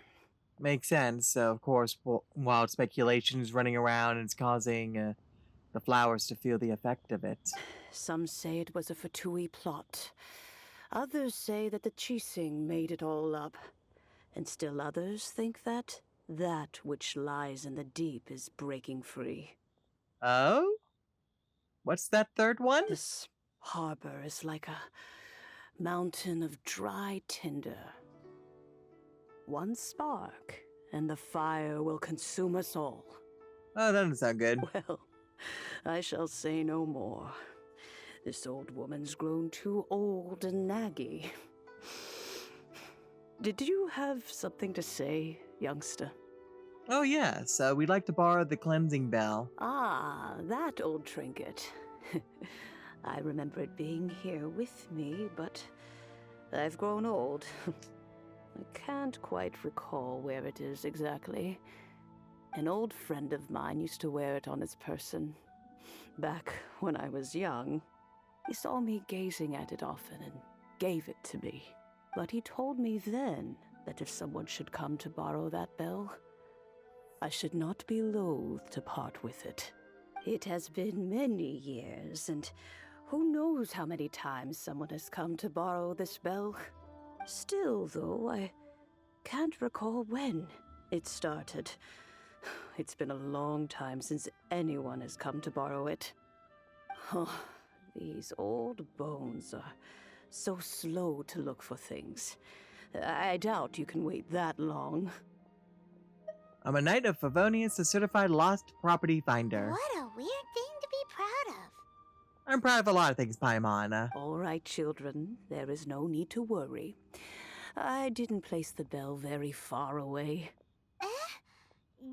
Speaker 1: Makes sense. So, of course, wild speculation is running around and it's causing the flowers to feel the effect of it.
Speaker 13: Some say it was a Fatui plot. Others say that the Chising made it all up. And still others think that that which lies in the deep is breaking free.
Speaker 1: Oh? What's that third one?
Speaker 13: This harbor is like a mountain of dry tinder. One spark, and the fire will consume us all.
Speaker 1: Oh, that doesn't sound good.
Speaker 13: Well, I shall say no more. This old woman's grown too old and naggy. Did you have something to say, youngster?
Speaker 1: Oh, yes. We'd like to borrow the cleansing bell.
Speaker 13: Ah, that old trinket. I remember it being here with me, but I've grown old. I can't quite recall where it is exactly. An old friend of mine used to wear it on his person. Back when I was young, he saw me gazing at it often and gave it to me. But he told me then that if someone should come to borrow that bell, I should not be loath to part with it. It has been many years, and who knows how many times someone has come to borrow this bell. Still, though, I can't recall when it started. It's been a long time since anyone has come to borrow it. Oh, these old bones are so slow to look for things. I doubt you can wait that long.
Speaker 1: I'm a Knight of Favonius, a certified lost property finder.
Speaker 3: What a weird thing to be proud of.
Speaker 1: I'm proud of a lot of things, Paimon.
Speaker 13: All right, children. There is no need to worry. I didn't place the bell very far away.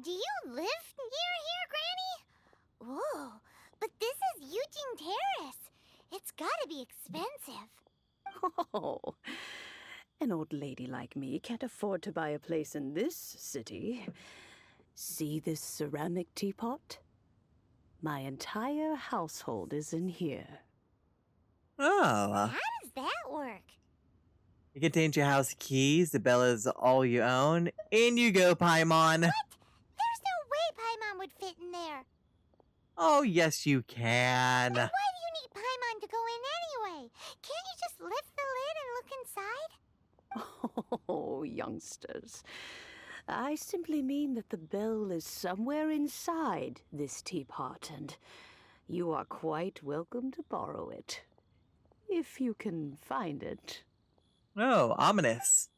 Speaker 3: Do you live near here, Granny? Whoa, but this is Eugene Terrace. It's gotta be expensive.
Speaker 13: Oh, an old lady like me can't afford to buy a place in this city. See this ceramic teapot? My entire household is in here.
Speaker 1: Oh.
Speaker 3: How does that work?
Speaker 1: It contains your house keys, the bell is all you own. In you go, Paimon.
Speaker 3: What? There's no way Paimon would fit in there.
Speaker 1: Oh, yes you can.
Speaker 3: Then why do you need Paimon to go in anyway? Can't you just lift the lid and look inside?
Speaker 13: Oh, youngsters. I simply mean that the bell is somewhere inside this teapot, and you are quite welcome to borrow it. If you can find it.
Speaker 1: Oh, ominous.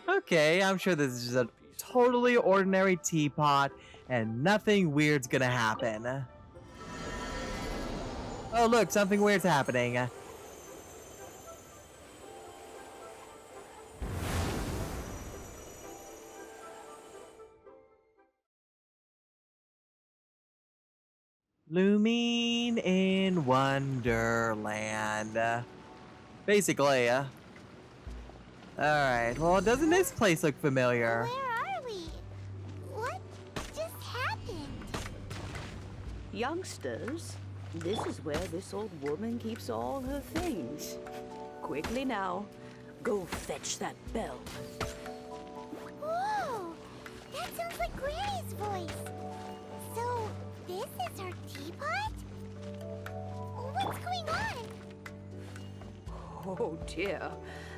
Speaker 1: Okay, I'm sure this is just a totally ordinary teapot, and nothing weird's gonna happen. Oh, look, something weird's happening. Looming in Wonderland. Basically. Alright, well, doesn't this place look familiar?
Speaker 3: Where are we? What just happened?
Speaker 13: Youngsters, this is where this old woman keeps all her things. Quickly now, go fetch that bell.
Speaker 3: Whoa! That sounds like Granny's voice. So, this is her teapot? What's going on?
Speaker 13: Oh dear,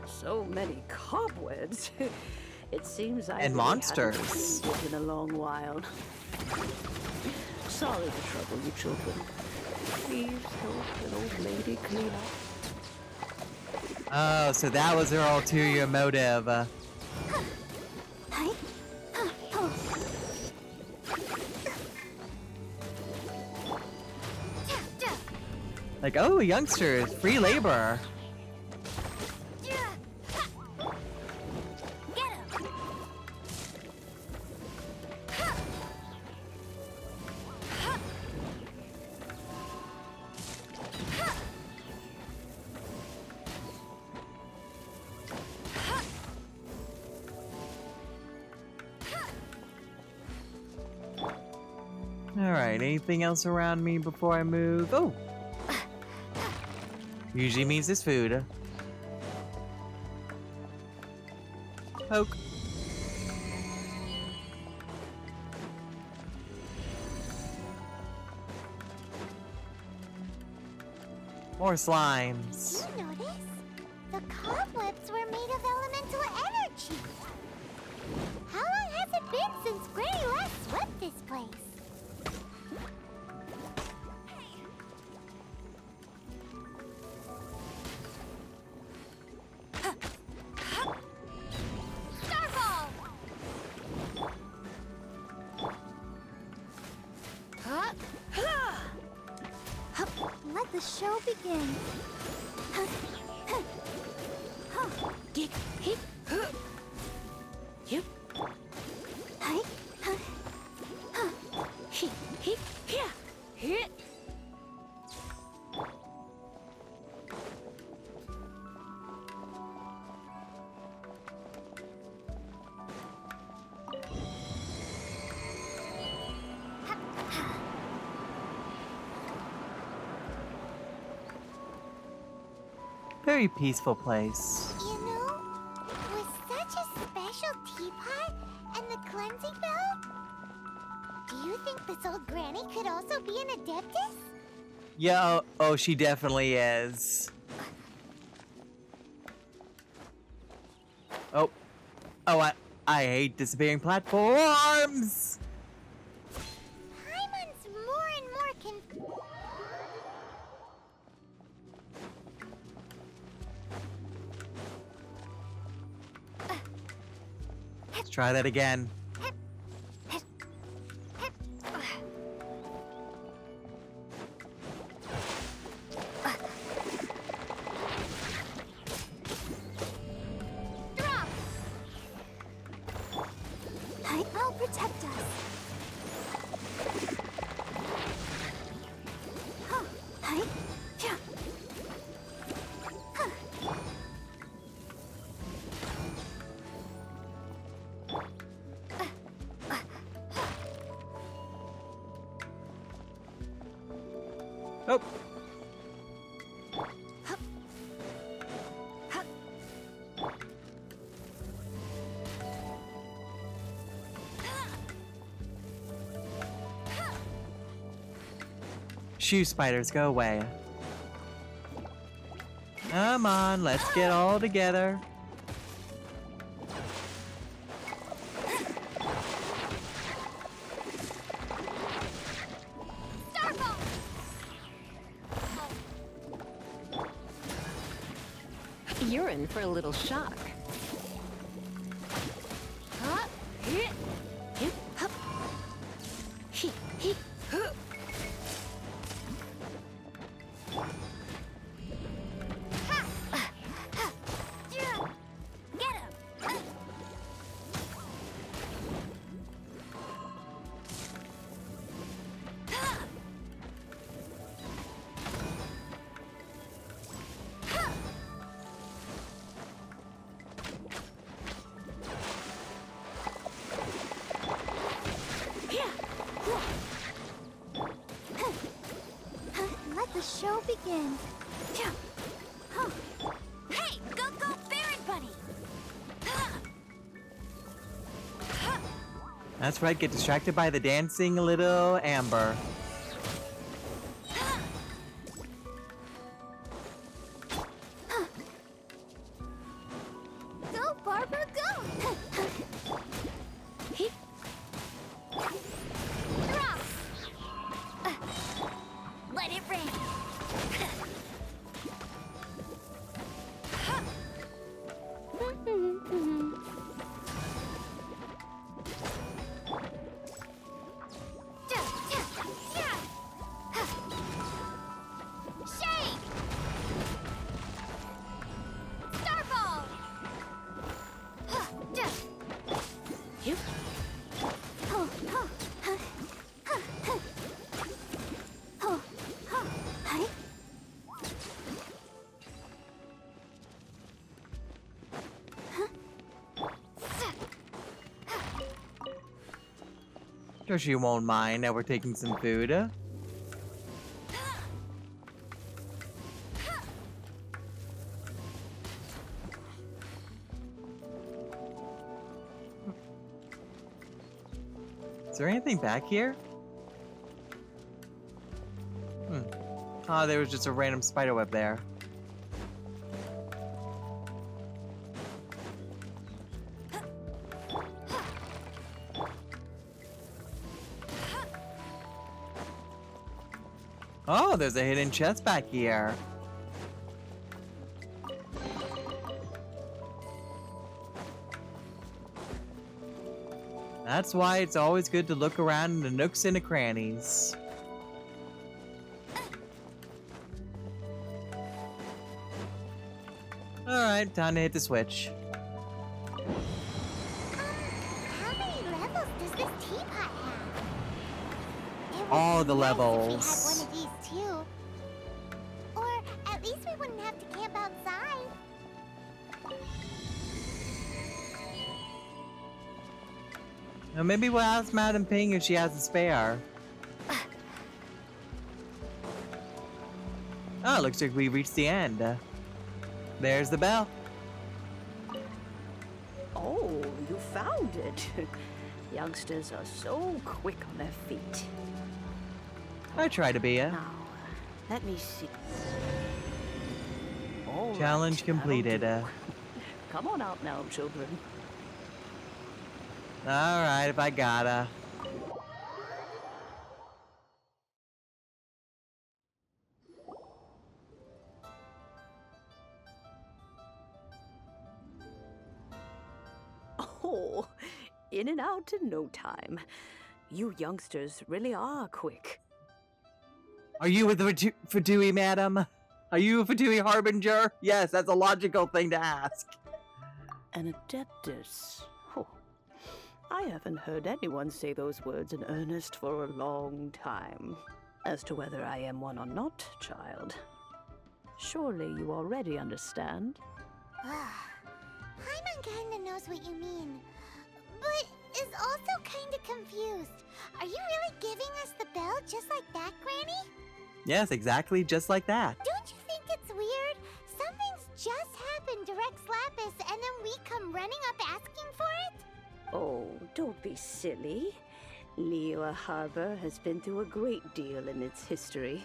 Speaker 13: so many cobwebs. It seems I
Speaker 1: And
Speaker 13: really
Speaker 1: monsters.
Speaker 13: haven't cleaned it in a long while. Sorry to trouble you, children. Please help an old lady clean up.
Speaker 1: Oh, so that was her ulterior motive. Like, oh, youngsters, free labor. Alright, anything else around me before I move? Oh! Usually means this food. Poke. More slimes.
Speaker 3: Did you notice? The cobwebs were made of elemental energy. How long has it been since Granny last swept this place? Let the show begin.
Speaker 1: Very peaceful place.
Speaker 3: You know, with such a special teapot and the cleansing bell, do you think this old granny could also be an adeptus?
Speaker 1: Yeah, oh, she definitely is. Oh, I hate disappearing platforms.
Speaker 3: Paimon's more and more
Speaker 1: Let's try that again.
Speaker 3: I'll protect us.
Speaker 1: Oh. Shoe spiders, go away. Come on, let's get all together.
Speaker 14: You're in for a little shock.
Speaker 3: Let the show begin. Hey, go Baron Bunny!
Speaker 1: That's right, get distracted by the dancing little Amber.
Speaker 3: Go, Barbara, go! Drop! Let it rain! Shake! Starball!
Speaker 1: Sure she won't mind that we're taking some food. Is there anything back here? Oh, there was just a random spider web there. Oh, there's a hidden chest back here. That's why it's always good to look around in the nooks and the crannies. Alright, time to hit the switch.
Speaker 3: How many levels does this teapot have? It would
Speaker 1: All
Speaker 3: be
Speaker 1: the
Speaker 3: nice
Speaker 1: levels.
Speaker 3: if we had one of these too. Or at least we wouldn't have to camp outside.
Speaker 1: Now maybe we'll ask Madam Ping if she has a spare. Oh, looks like we reached the end. There's the bell.
Speaker 13: Oh, you found it. Youngsters are so quick on their feet.
Speaker 1: I try to be a
Speaker 13: Now, let me see. All
Speaker 1: challenge
Speaker 13: right, that'll
Speaker 1: completed.
Speaker 13: do. Come on out now, children.
Speaker 1: Alright, if I gotta.
Speaker 13: Oh, in and out in no time. You youngsters really are quick.
Speaker 1: Are you with the Fatui, madam? Are you a Fatui harbinger? Yes, that's a logical thing to ask.
Speaker 13: An adeptus. Oh, I haven't heard anyone say those words in earnest for a long time. As to whether I am one or not, child, surely you already understand.
Speaker 3: Paimon kinda knows what you mean, but is also kinda confused. Are you really giving us the bell just like that, Granny?
Speaker 1: Yes, exactly, just like that.
Speaker 3: Don't you think it's weird? Something's just happened to Rex Lapis and then we come running up asking for it?
Speaker 13: Oh, don't be silly. Liyue Harbor has been through a great deal in its history.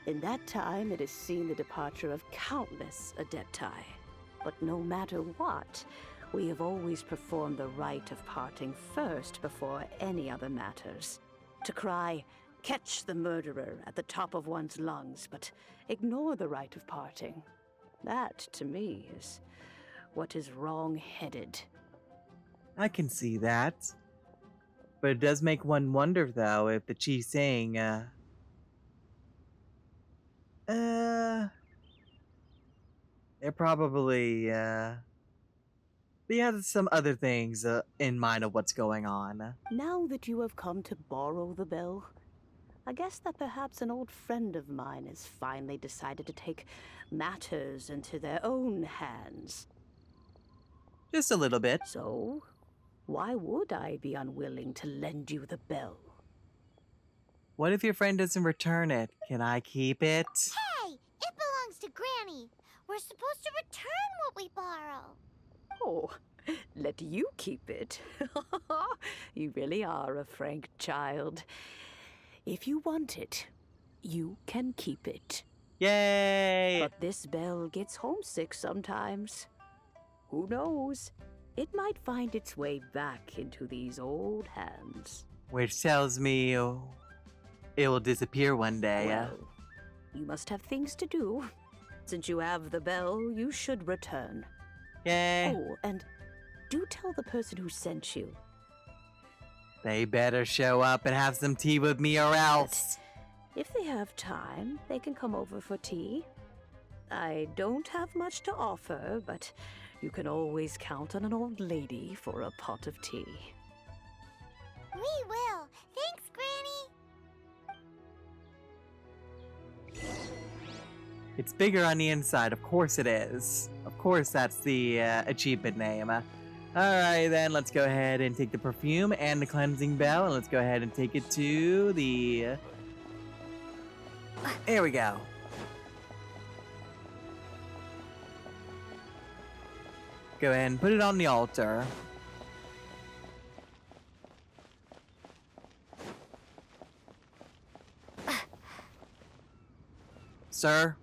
Speaker 13: In that time, it has seen the departure of countless adepti. But no matter what, we have always performed the rite of parting first before any other matters. To cry, "Catch the murderer," at the top of one's lungs, but ignore the rite of parting. That, to me, is what is wrong-headed.
Speaker 1: I can see that. But it does make one wonder, though, if the Chi saying, they're probably, they have some other things in mind of what's going on.
Speaker 13: Now that you have come to borrow the bell, I guess that perhaps an old friend of mine has finally decided to take matters into their own hands.
Speaker 1: Just a little bit.
Speaker 13: So, why would I be unwilling to lend you the bell?
Speaker 1: What if your friend doesn't return it? Can I keep it?
Speaker 3: Hey! It belongs to Granny! We're supposed to return what we borrow!
Speaker 13: Oh, let you keep it. You really are a frank child. If you want it, you can keep it.
Speaker 1: Yay!
Speaker 13: But this bell gets homesick sometimes. Who knows? It might find its way back into these old hands.
Speaker 1: Which tells me it will disappear one day.
Speaker 13: Well, you must have things to do. Since you have the bell, you should return.
Speaker 1: Yay!
Speaker 13: Oh, and do tell the person who sent you.
Speaker 1: They better show up and have some tea with me or else.
Speaker 13: If they have time, they can come over for tea. I don't have much to offer, but you can always count on an old lady for a pot of tea.
Speaker 3: We will! Thanks, Granny!
Speaker 1: It's bigger on the inside, of course it is. Of course that's the achievement name. Alright then, let's go ahead and take the perfume and the cleansing bell, and let's go ahead and take it to the... There we go. Go ahead and put it on the altar. Sir?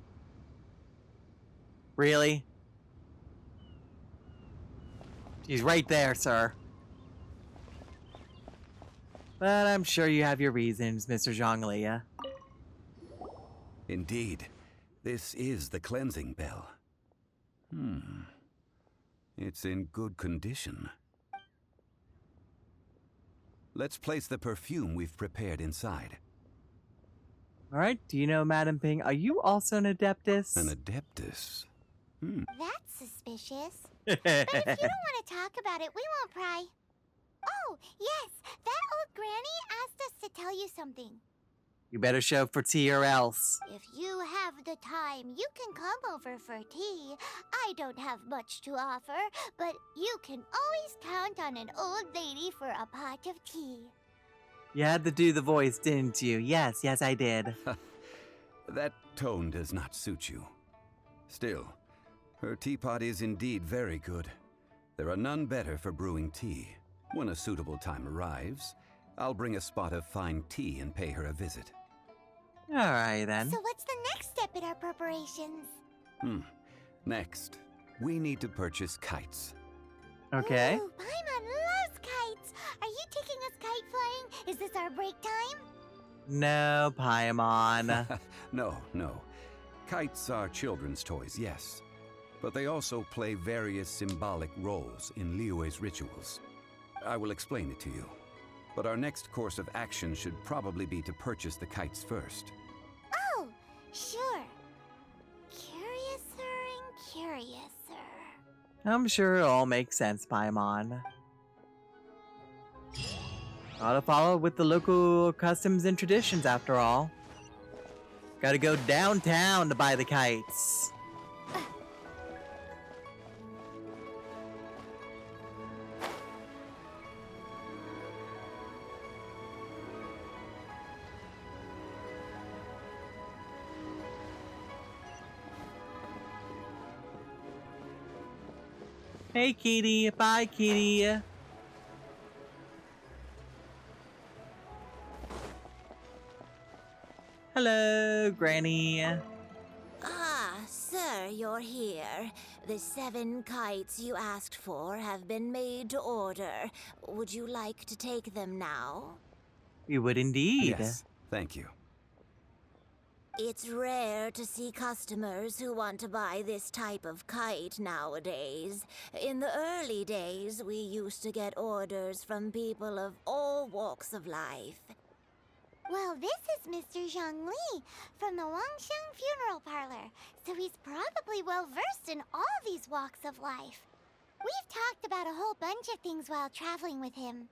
Speaker 1: Really? She's right there, sir. But I'm sure you have your reasons, Mr. Zhongli.
Speaker 6: Indeed, this is the cleansing bell. It's in good condition. Let's place the perfume we've prepared inside.
Speaker 1: Alright, do you know, Madam Ping, are you also an Adeptus?
Speaker 6: An Adeptus?
Speaker 3: That's suspicious. But if you don't want to talk about it, we won't pry. Oh, yes, that old granny asked us to tell you something.
Speaker 1: You better show up for tea or else.
Speaker 3: If you have the time, you can come over for tea. I don't have much to offer, but you can always count on an old lady for a pot of tea.
Speaker 1: You had to do the voice, didn't you? Yes, I did.
Speaker 6: That tone does not suit you. Still, her teapot is indeed very good. There are none better for brewing tea. When a suitable time arrives, I'll bring a spot of fine tea and pay her a visit.
Speaker 1: Alright then.
Speaker 3: So what's the next step in our preparations?
Speaker 6: Next, we need to purchase kites.
Speaker 1: Okay.
Speaker 3: Ooh, Paimon loves kites! Are you taking us kite flying? Is this our break time?
Speaker 1: No, Paimon.
Speaker 6: No. Kites are children's toys, yes. But they also play various symbolic roles in Liyue's rituals. I will explain it to you. But our next course of action should probably be to purchase the kites first.
Speaker 3: Oh, sure. Curiouser and curiouser.
Speaker 1: I'm sure it all makes sense, Paimon. Gotta follow with the local customs and traditions after all. Gotta go downtown to buy the kites. Hey, kitty. Bye, kitty. Hello, Granny.
Speaker 14: Ah, sir, you're here. The 7 kites you asked for have been made to order. Would you like to take them now?
Speaker 1: We would indeed.
Speaker 6: Yes, thank you.
Speaker 14: It's rare to see customers who want to buy this type of kite nowadays. In the early days, we used to get orders from people of all walks of life.
Speaker 3: Well, this is Mr. Zhongli from the Wangsheng Funeral Parlor, so he's probably well-versed in all these walks of life. We've talked about a whole bunch of things while traveling with him.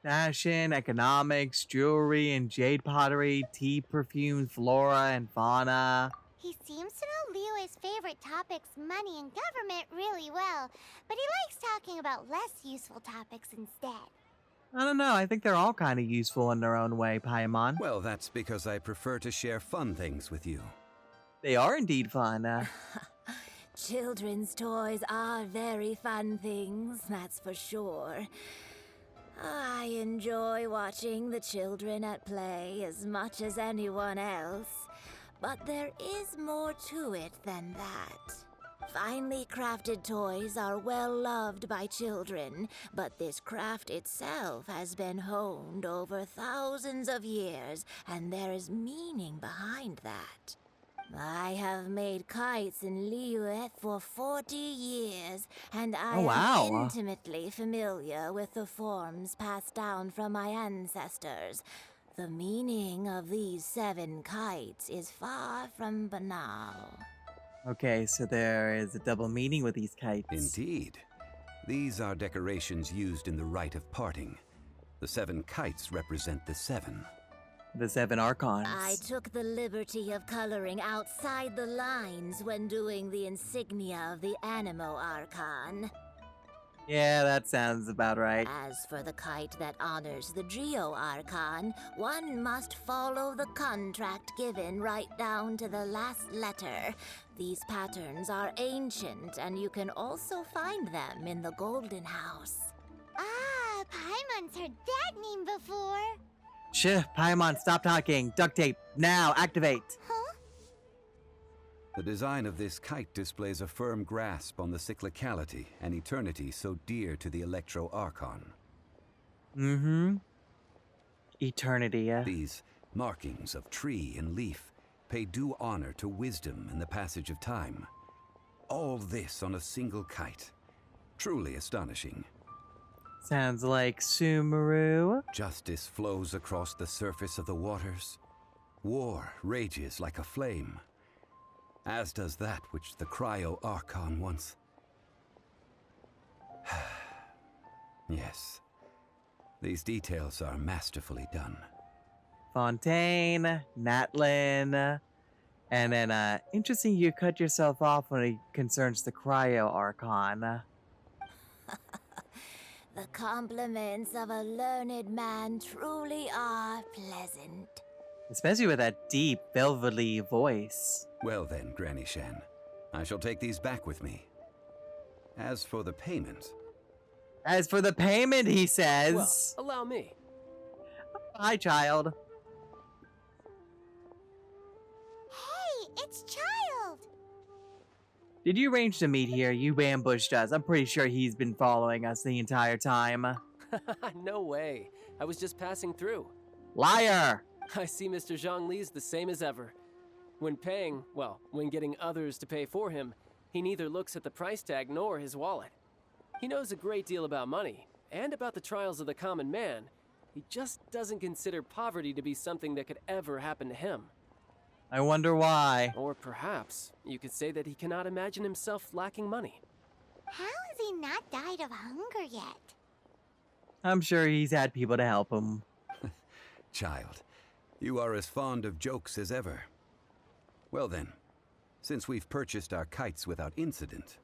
Speaker 1: Fashion, economics, jewelry and jade pottery, tea, perfume, flora and fauna.
Speaker 3: He seems to know Liyue's favorite topics, money and government, really well, but he likes talking about less useful topics instead.
Speaker 1: I don't know, I think they're all kind of useful in their own way, Paimon.
Speaker 6: Well, that's because I prefer to share fun things with you.
Speaker 1: They are indeed fun.
Speaker 14: Children's toys are very fun things, that's for sure. I enjoy watching the children at play as much as anyone else. But there is more to it than that. Finely crafted toys are well loved by children, but this craft itself has been honed over thousands of years, and there is meaning behind that. I have made kites in Liyue for 40 years, and I am intimately familiar with the forms passed down from my ancestors. The meaning of these 7 kites is far from banal.
Speaker 1: Okay, so there is a double meaning with these kites.
Speaker 6: Indeed. These are decorations used in the rite of parting. The 7 kites represent the 7.
Speaker 1: The 7 archons.
Speaker 14: I took the liberty of coloring outside the lines when doing the insignia of the Animo Archon.
Speaker 1: Yeah, that sounds about right.
Speaker 14: As for the kite that honors the Geo Archon, one must follow the contract given right down to the last letter. These patterns are ancient, and you can also find them in the Golden House.
Speaker 3: Ah, Paimon's heard that name before.
Speaker 1: Shh, Paimon, stop talking. Duct tape, now, activate.
Speaker 3: Huh?
Speaker 6: The design of this kite displays a firm grasp on the cyclicality and eternity so dear to the Electro Archon.
Speaker 1: Eternity,
Speaker 6: These markings of tree and leaf pay due honor to wisdom and the passage of time. All this on a single kite. Truly astonishing.
Speaker 1: Sounds like Sumeru.
Speaker 6: Justice flows across the surface of the waters. War rages like a flame. as does that which the Cryo Archon wants. Yes, these details are masterfully done.
Speaker 1: Fontaine, Natlin, and then, interesting you cut yourself off when it concerns the Cryo Archon.
Speaker 14: The compliments of a learned man truly are pleasant.
Speaker 1: Especially with that deep, velvety voice.
Speaker 6: Well then, Granny Shan, I shall take these back with me. As for the payment...
Speaker 1: As for the payment, he says...
Speaker 4: Well, allow me.
Speaker 1: Hi, child.
Speaker 3: Hey, it's Childe!
Speaker 1: Did you arrange to meet here? You ambushed us. I'm pretty sure he's been following us the entire time.
Speaker 4: No way. I was just passing through.
Speaker 1: Liar!
Speaker 4: I see Mr. Zhongli's the same as ever. When paying, well, when getting others to pay for him, he neither looks at the price tag nor his wallet. He knows a great deal about money, and about the trials of the common man. He just doesn't consider poverty to be something that could ever happen to him.
Speaker 1: I wonder why.
Speaker 4: Or perhaps you could say that he cannot imagine himself lacking money.
Speaker 3: How has he not died of hunger yet?
Speaker 1: I'm sure he's had people to help him.
Speaker 6: Child, you are as fond of jokes as ever. Well then, since we've purchased our kites without incident,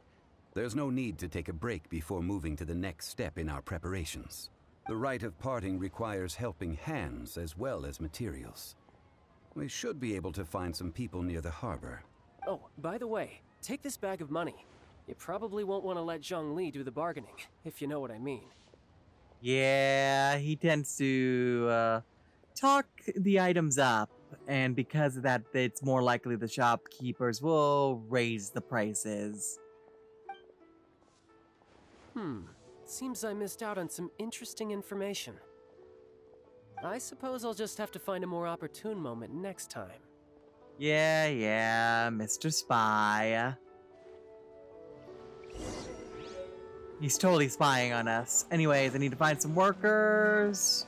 Speaker 6: there's no need to take a break before moving to the next step in our preparations. The rite of parting requires helping hands as well as materials. We should be able to find some people near the harbor.
Speaker 4: Oh, by the way, take this bag of money. You probably won't want to let Zhongli do the bargaining, if you know what I mean.
Speaker 1: Yeah, he tends to talk the items up, and because of that, it's more likely the shopkeepers will raise the prices.
Speaker 4: Seems I missed out on some interesting information. I suppose I'll just have to find a more opportune moment next time.
Speaker 1: Yeah, Mr. Spy. He's totally spying on us. Anyways, I need to find some workers.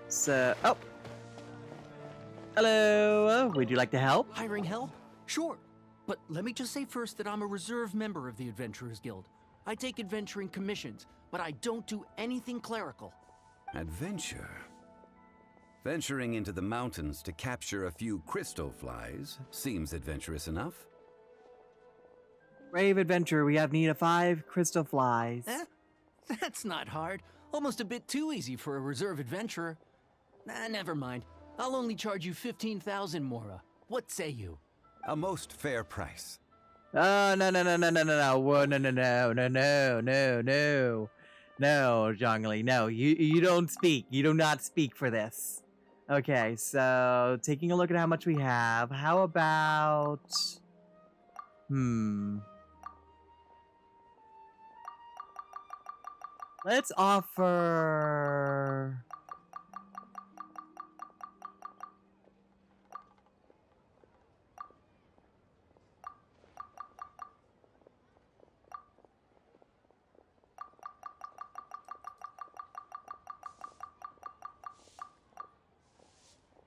Speaker 1: So, oh. Hello, would you like to help?
Speaker 15: Hiring help? Sure. But let me just say first that I'm a reserve member of the Adventurers Guild. I take adventuring commissions, but I don't do anything clerical.
Speaker 6: Adventure? Venturing into the mountains to capture a few crystal flies seems adventurous enough.
Speaker 1: Brave adventurer, we have need of 5 crystal flies.
Speaker 15: That's not hard. Almost a bit too easy for a reserve adventurer. Never mind. I'll only charge you 15,000 Mora. What say you?
Speaker 6: A most fair price.
Speaker 1: Oh, no. Whoa, no, Zhongli, no. You don't speak. You do not speak for this. Okay, so taking a look at how much we have. How about... Let's offer...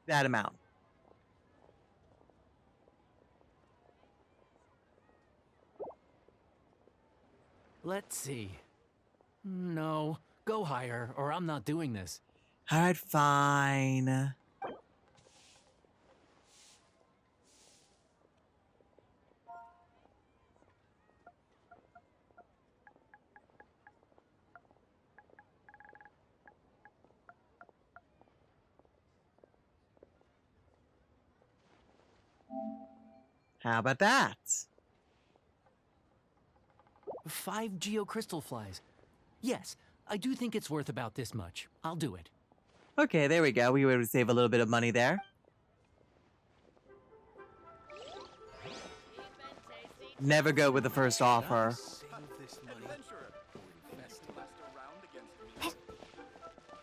Speaker 1: that amount.
Speaker 15: Let's see. No, go higher, or I'm not doing this.
Speaker 1: Alright, fine. How about that?
Speaker 15: 5 geocrystal flies. Yes, I do think it's worth about this much. I'll do it.
Speaker 1: Okay, there we go. We were able to save a little bit of money there. Never go with the first offer.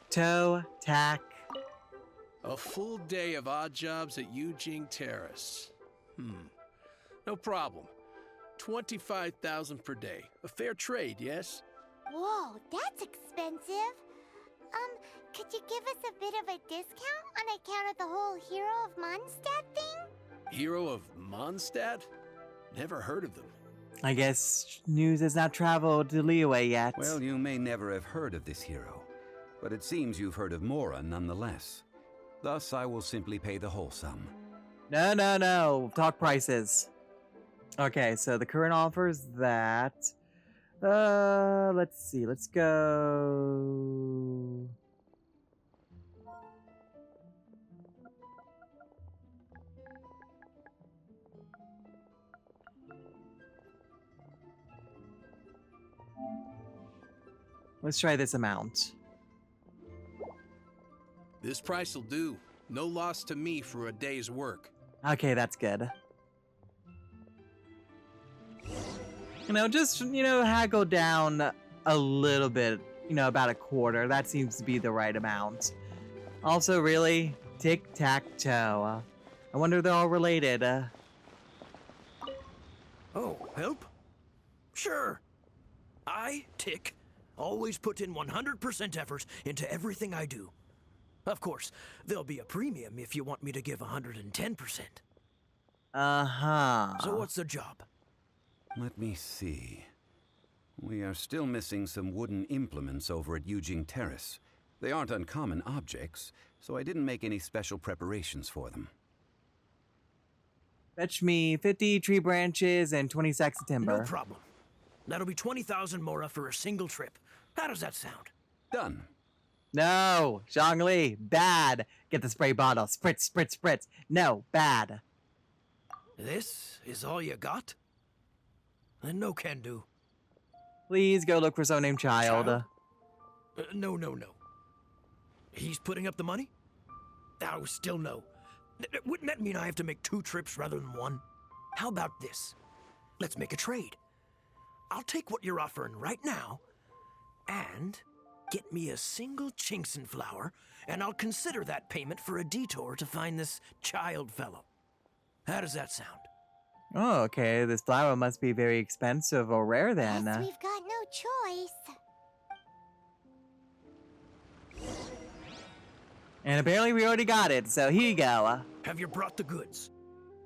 Speaker 1: Toe, tack.
Speaker 7: A full day of odd jobs at Yujing Terrace. No problem. 25,000 per day. A fair trade, yes?
Speaker 3: Whoa, that's expensive. Could you give us a bit of a discount on account of the whole Hero of Mondstadt thing?
Speaker 7: Hero of Mondstadt? Never heard of them.
Speaker 1: I guess news has not traveled to Liyue yet.
Speaker 6: Well, you may never have heard of this hero, but it seems you've heard of Mora nonetheless. Thus, I will simply pay the whole sum.
Speaker 1: No. Talk prices. Okay, so the current offer is that. Let's see. Let's go. Let's try this amount.
Speaker 7: This price will do. No loss to me for a day's work.
Speaker 1: Okay, that's good. Just, haggle down a little bit, about a quarter. That seems to be the right amount. Also, really, tic-tac-toe. I wonder if they're all related.
Speaker 16: Oh, help? Sure. I, Tick, always put in 100% effort into everything I do. Of course, there'll be a premium if you want me to give 110%.
Speaker 1: Uh-huh.
Speaker 16: So what's the job?
Speaker 6: Let me see. We are still missing some wooden implements over at Yujing Terrace. They aren't uncommon objects, so I didn't make any special preparations for them.
Speaker 1: Fetch me 50 tree branches and 20 sacks of timber.
Speaker 16: No problem. That'll be 20,000 mora for a single trip. How does that sound?
Speaker 6: Done.
Speaker 1: No, Zhongli, bad. Get the spray bottle. Spritz, spritz, spritz. No, bad.
Speaker 16: This is all you got? Then no can do.
Speaker 1: Please go look for someone named Childe.
Speaker 16: No. He's putting up the money? Oh, still no. Wouldn't that mean I have to make 2 trips rather than 1? How about this? Let's make a trade. I'll take what you're offering right now, and get me a single Chingson flower, and I'll consider that payment for a detour to find this Childe fellow. How does that sound?
Speaker 1: Oh, okay. This flower must be very expensive or rare then.
Speaker 3: Guess we've got no choice.
Speaker 1: And apparently we already got it, so here you go.
Speaker 16: Have you brought the goods?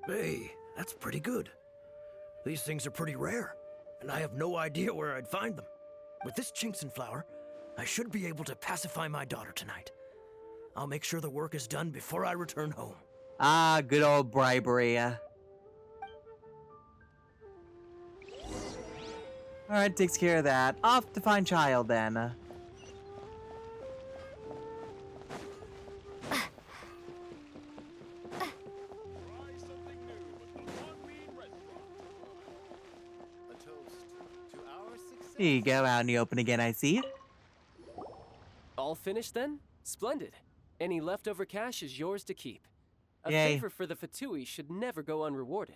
Speaker 16: Hey, that's pretty good. These things are pretty rare, and I have no idea where I'd find them. With this Chingson flower, I should be able to pacify my daughter tonight. I'll make sure the work is done before I return home.
Speaker 1: Ah, good old bribery. Alright, takes care of that. Off to find Childe then. Here you go, out in the open again, I see.
Speaker 4: All finished then? Splendid. Any leftover cash is yours to keep. A
Speaker 1: Yay.
Speaker 4: favor for the Fatui should never go unrewarded.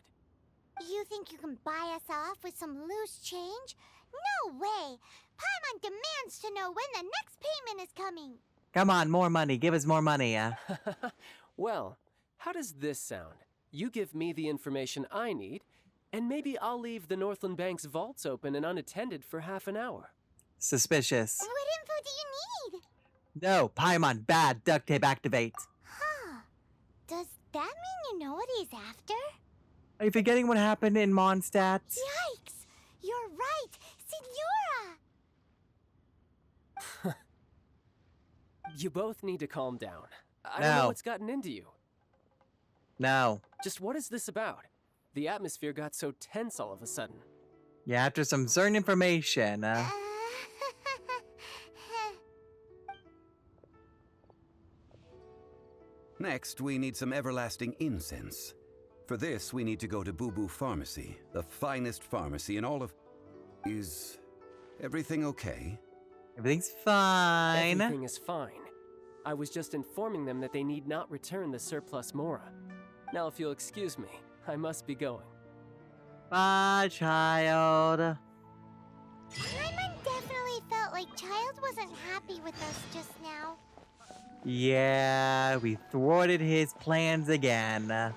Speaker 3: You think you can buy us off with some loose change? No way! Paimon demands to know when the next payment is coming.
Speaker 1: Come on, more money. Give us more money.
Speaker 4: Well, how does this sound? You give me the information I need, and maybe I'll leave the Northland Bank's vaults open and unattended for half an hour.
Speaker 1: Suspicious.
Speaker 3: What info do you need?
Speaker 1: No, Paimon, bad. Duct tape activate.
Speaker 3: Huh. Does that mean you know what he's after?
Speaker 1: Are you forgetting what happened in Mondstadt?
Speaker 3: Yikes! You're right! Signora!
Speaker 4: You both need to calm down. I don't
Speaker 1: No.
Speaker 4: know what's gotten into you.
Speaker 1: No.
Speaker 4: Just what is this about? The atmosphere got so tense all of a sudden.
Speaker 1: Yeah, after some certain information.
Speaker 6: Next, we need some everlasting incense. For this, we need to go to Boo Boo Pharmacy, the finest pharmacy in all of... Is everything okay?
Speaker 1: Everything's fine.
Speaker 4: Everything is fine. I was just informing them that they need not return the surplus Mora. Now, if you'll excuse me, I must be going.
Speaker 1: Bye, Childe.
Speaker 3: Paimon definitely felt like Childe wasn't happy with us just now.
Speaker 1: Yeah, we thwarted his plans again.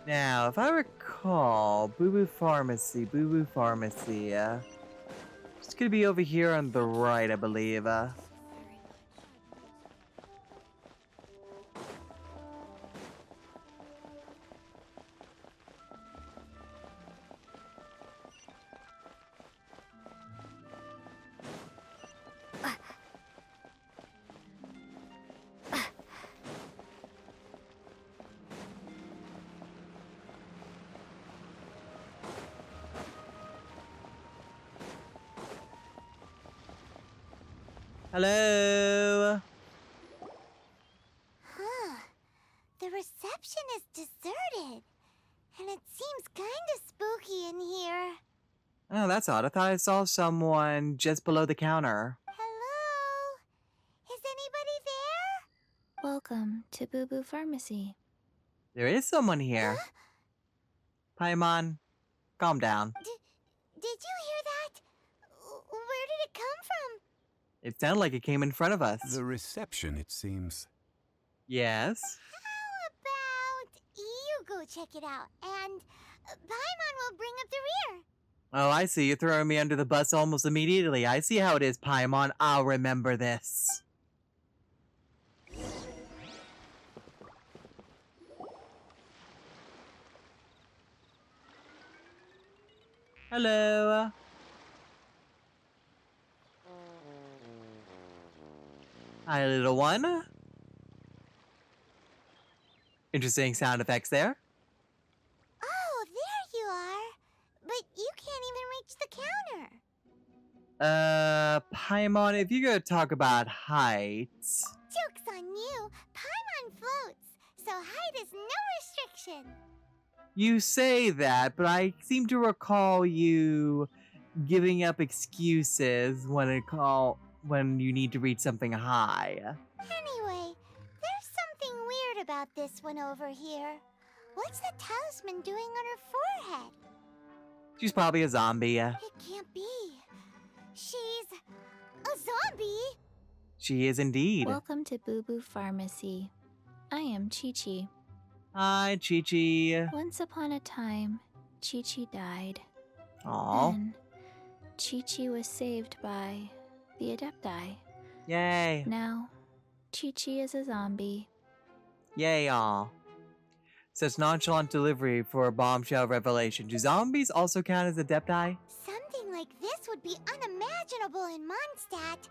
Speaker 1: Now, if I recall, Boo Boo Pharmacy. It's gonna be over here on the right, I believe. Hello?
Speaker 3: Huh. The reception is deserted. And it seems kinda spooky in here.
Speaker 1: Oh, that's odd. I thought I saw someone just below the counter.
Speaker 3: Hello? Is anybody there?
Speaker 12: Welcome to Boo Boo Pharmacy.
Speaker 1: There is someone here. Paimon, calm down.
Speaker 3: Did you hear that? Where did it come from?
Speaker 1: It sounded like it came in front of us.
Speaker 6: The reception, it seems.
Speaker 1: Yes?
Speaker 3: How about you go check it out, and Paimon will bring up the rear.
Speaker 1: Oh, I see. You're throwing me under the bus almost immediately. I see how it is, Paimon. I'll remember this. Hello? Hi, little one. Interesting sound effects there.
Speaker 3: Oh, there you are. But you can't even reach the counter.
Speaker 1: Paimon, if you're gonna talk about heights...
Speaker 3: Joke's on you. Paimon floats, so height is no restriction.
Speaker 1: You say that, but I seem to recall you giving up excuses when you need to reach something high.
Speaker 3: Anyway, there's something weird about this one over here. What's the talisman doing on her forehead?
Speaker 1: She's probably a zombie.
Speaker 3: It can't be. She's a zombie.
Speaker 1: She is indeed.
Speaker 12: Welcome to Boo Boo Pharmacy. I am Chi-Chi.
Speaker 1: Hi, Chi-Chi.
Speaker 12: Once upon a time, Chi-Chi died.
Speaker 1: Aww.
Speaker 12: Then, Chi-Chi was saved by the Adepti.
Speaker 1: Yay.
Speaker 12: Now, Chi-Chi is a zombie.
Speaker 1: Yay, aw. Such nonchalant delivery for a bombshell revelation. Do zombies also count as adepti?
Speaker 3: Something like this would be unimaginable in Mondstadt.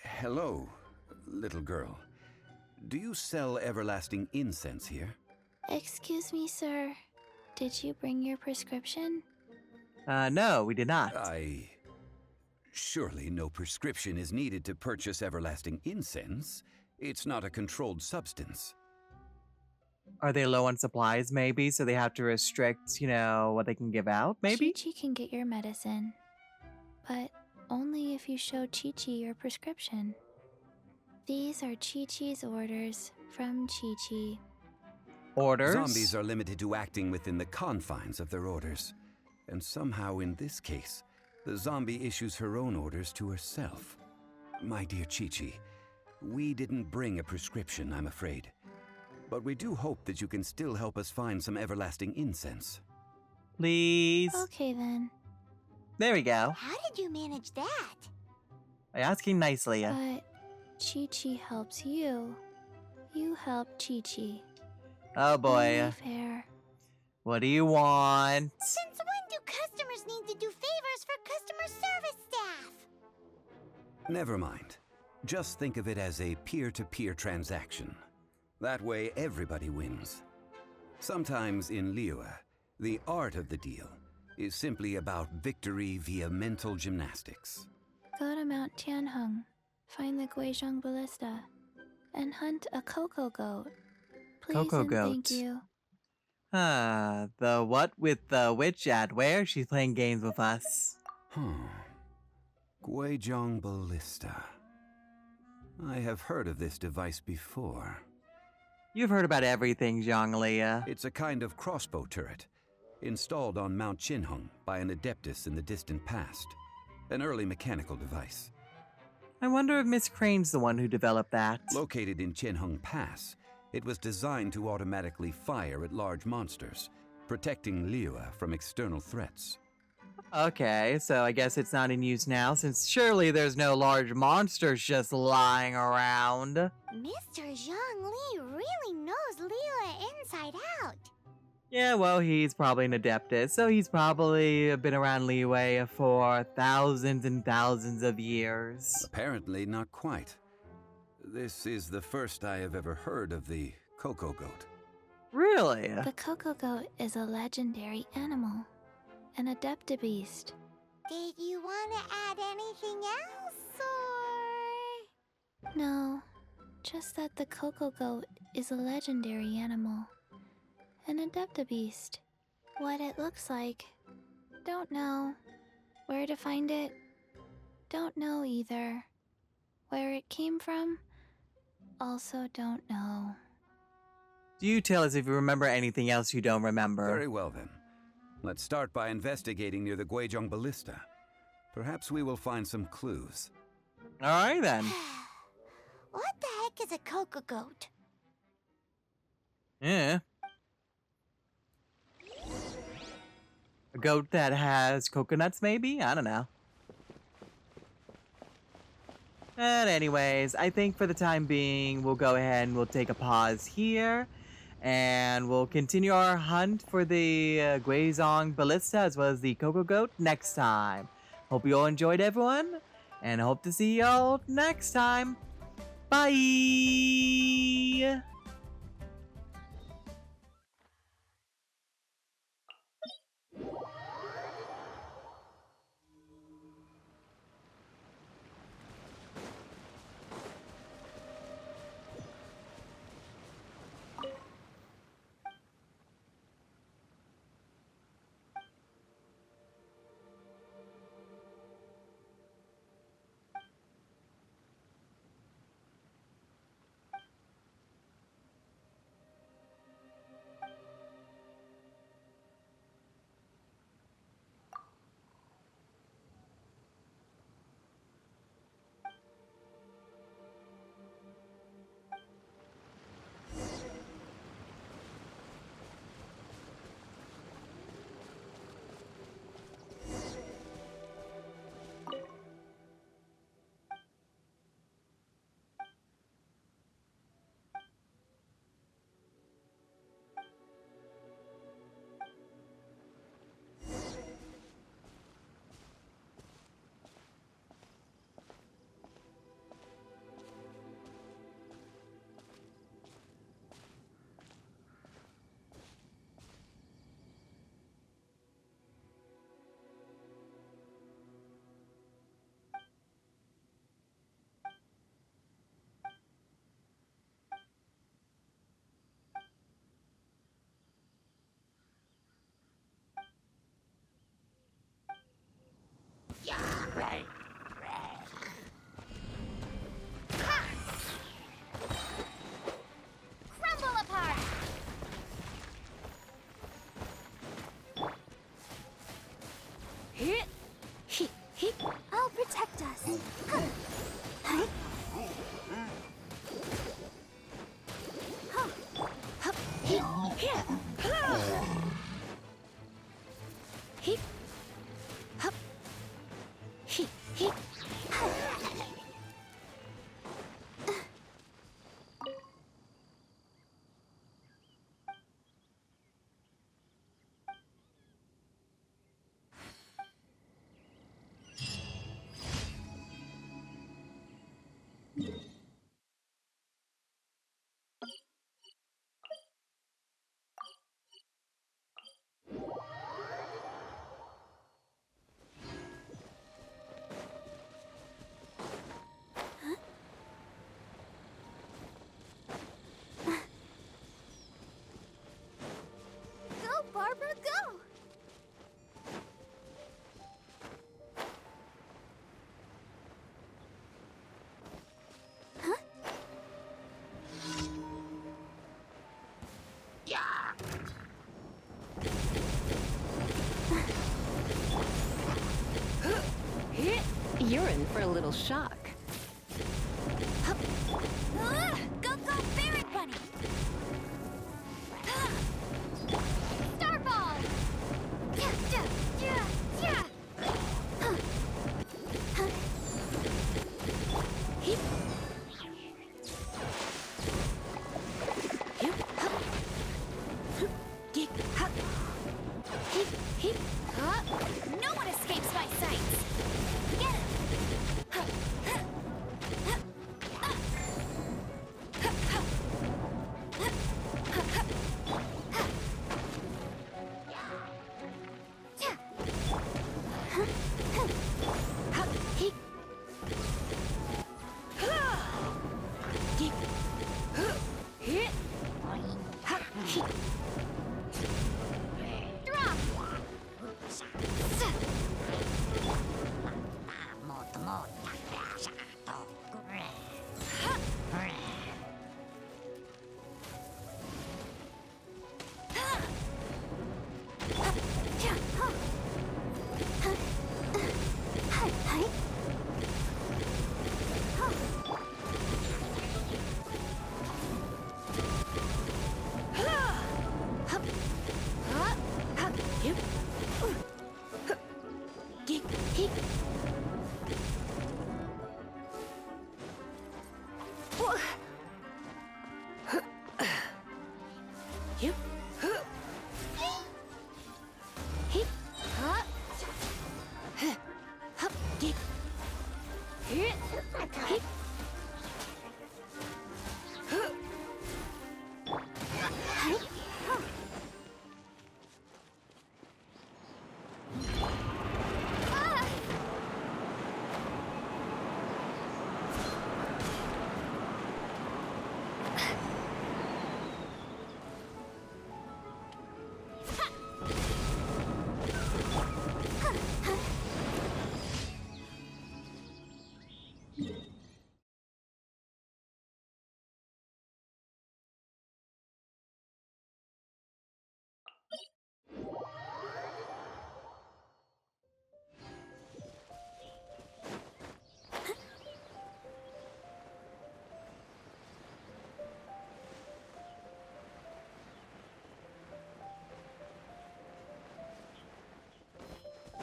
Speaker 6: Hello, little girl. Do you sell everlasting incense here?
Speaker 12: Excuse me, sir. Did you bring your prescription?
Speaker 1: No, we did not.
Speaker 6: Surely no prescription is needed to purchase everlasting incense. It's not a controlled substance.
Speaker 1: Are they low on supplies, maybe? So they have to restrict, what they can give out, maybe?
Speaker 12: Chi-Chi can get your medicine. But only if you show Chi-Chi your prescription. These are Chi-Chi's orders from Chi-Chi.
Speaker 1: Orders?
Speaker 6: Zombies are limited to acting within the confines of their orders. And somehow in this case, the zombie issues her own orders to herself. My dear Chi-Chi, we didn't bring a prescription, I'm afraid. But we do hope that you can still help us find some everlasting incense.
Speaker 1: Please?
Speaker 12: Okay then.
Speaker 1: There we go.
Speaker 3: How did you manage that?
Speaker 1: By asking nicely.
Speaker 12: But Chi-Chi helps you. You help Chi-Chi.
Speaker 1: Oh boy.
Speaker 12: Only fair.
Speaker 1: What do you want?
Speaker 3: Since when do customers need to do favors for customer service staff?
Speaker 6: Never mind. Just think of it as a peer-to-peer transaction. That way everybody wins. Sometimes in Liyue, the art of the deal is simply about victory via mental gymnastics.
Speaker 12: Go to Mount Tianheng, find the Guizhong Ballista, and hunt a cocoa goat. Please
Speaker 1: Cocoa
Speaker 12: and
Speaker 1: goat.
Speaker 12: thank you.
Speaker 1: The what with the witch at where? She's playing games with us.
Speaker 6: Guizhong Ballista. I have heard of this device before.
Speaker 1: You've heard about everything, Zhongli.
Speaker 6: It's a kind of crossbow turret, installed on Mount Qinheng by an adeptus in the distant past. An early mechanical device.
Speaker 1: I wonder if Miss Crane's the one who developed that.
Speaker 6: Located in Qinheng Pass, it was designed to automatically fire at large monsters, protecting Liyue from external threats.
Speaker 1: Okay, so I guess it's not in use now, since surely there's no large monsters just lying around.
Speaker 3: Mr. Zhang Li really knows Liyue inside out.
Speaker 1: Yeah, well, he's probably an adeptus, so he's probably been around Liyue for thousands and thousands of years.
Speaker 6: Apparently not quite. This is the first I have ever heard of the cocoa goat.
Speaker 1: Really?
Speaker 12: The cocoa goat is a legendary animal, an adeptabeast.
Speaker 3: Did you want to add anything else, or...?
Speaker 12: No, just that the Coco Goat is a legendary animal. An adeptabeast. What it looks like, don't know. Where to find it, don't know either. Where it came from, also don't know.
Speaker 1: Do tell us if you remember anything else you don't remember.
Speaker 6: Very well then. Let's start by investigating near the Guizhong Ballista. Perhaps we will find some clues.
Speaker 1: Alright then.
Speaker 3: What the heck is a Coco Goat?
Speaker 1: Yeah. A goat that has coconuts, maybe? I don't know. But anyways, I think for the time being, we'll go ahead and we'll take a pause here. And we'll continue our hunt for the Guizhong Ballista as well as the Coco Goat next time. Hope you all enjoyed, everyone. And hope to see y'all next time. Bye!
Speaker 3: Crumble apart! I'll protect us. Go, Barbara, go!
Speaker 17: You're in for a little shock.
Speaker 3: Go, go, Berry Bunny! Starball! Yeah, yeah, yeah, yeah! No one escapes my sights! Get him!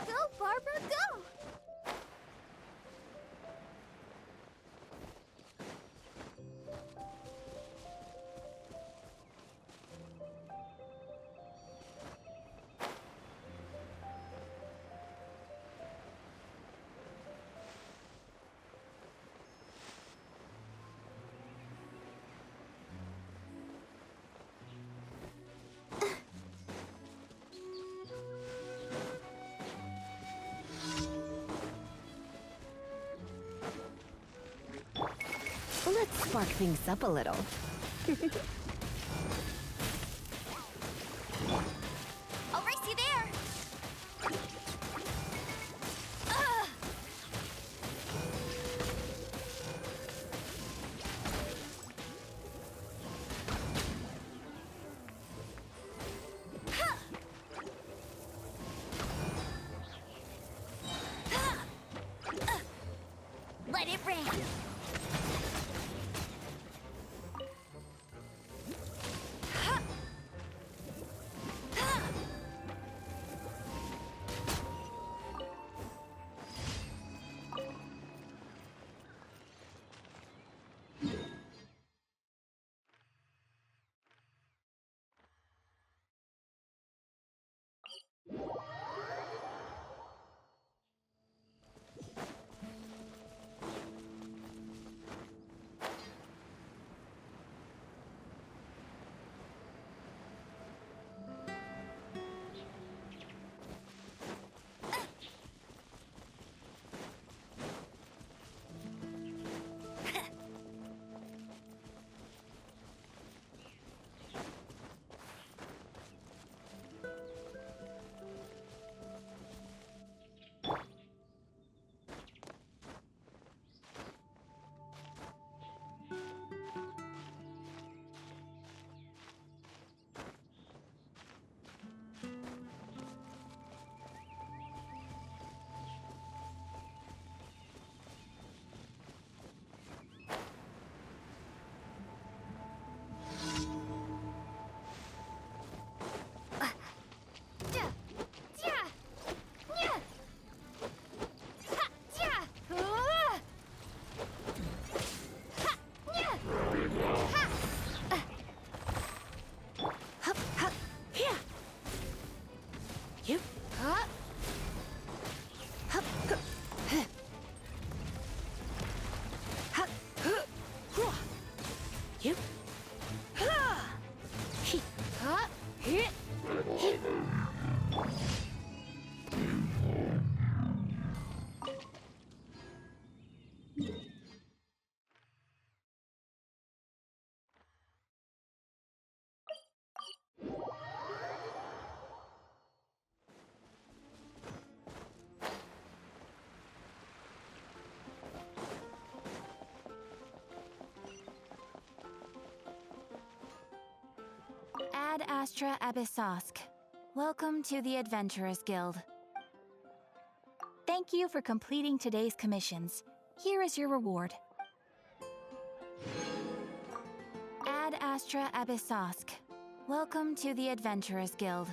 Speaker 3: Go, Barbara, go!
Speaker 17: Let's spark things up a little.
Speaker 3: I'll race you there! Let it rain!
Speaker 2: Ad Astra Abyssosk. Welcome to the Adventurers Guild. Thank you for completing today's commissions. Here is your reward. Ad Astra Abyssosk. Welcome to the Adventurers Guild.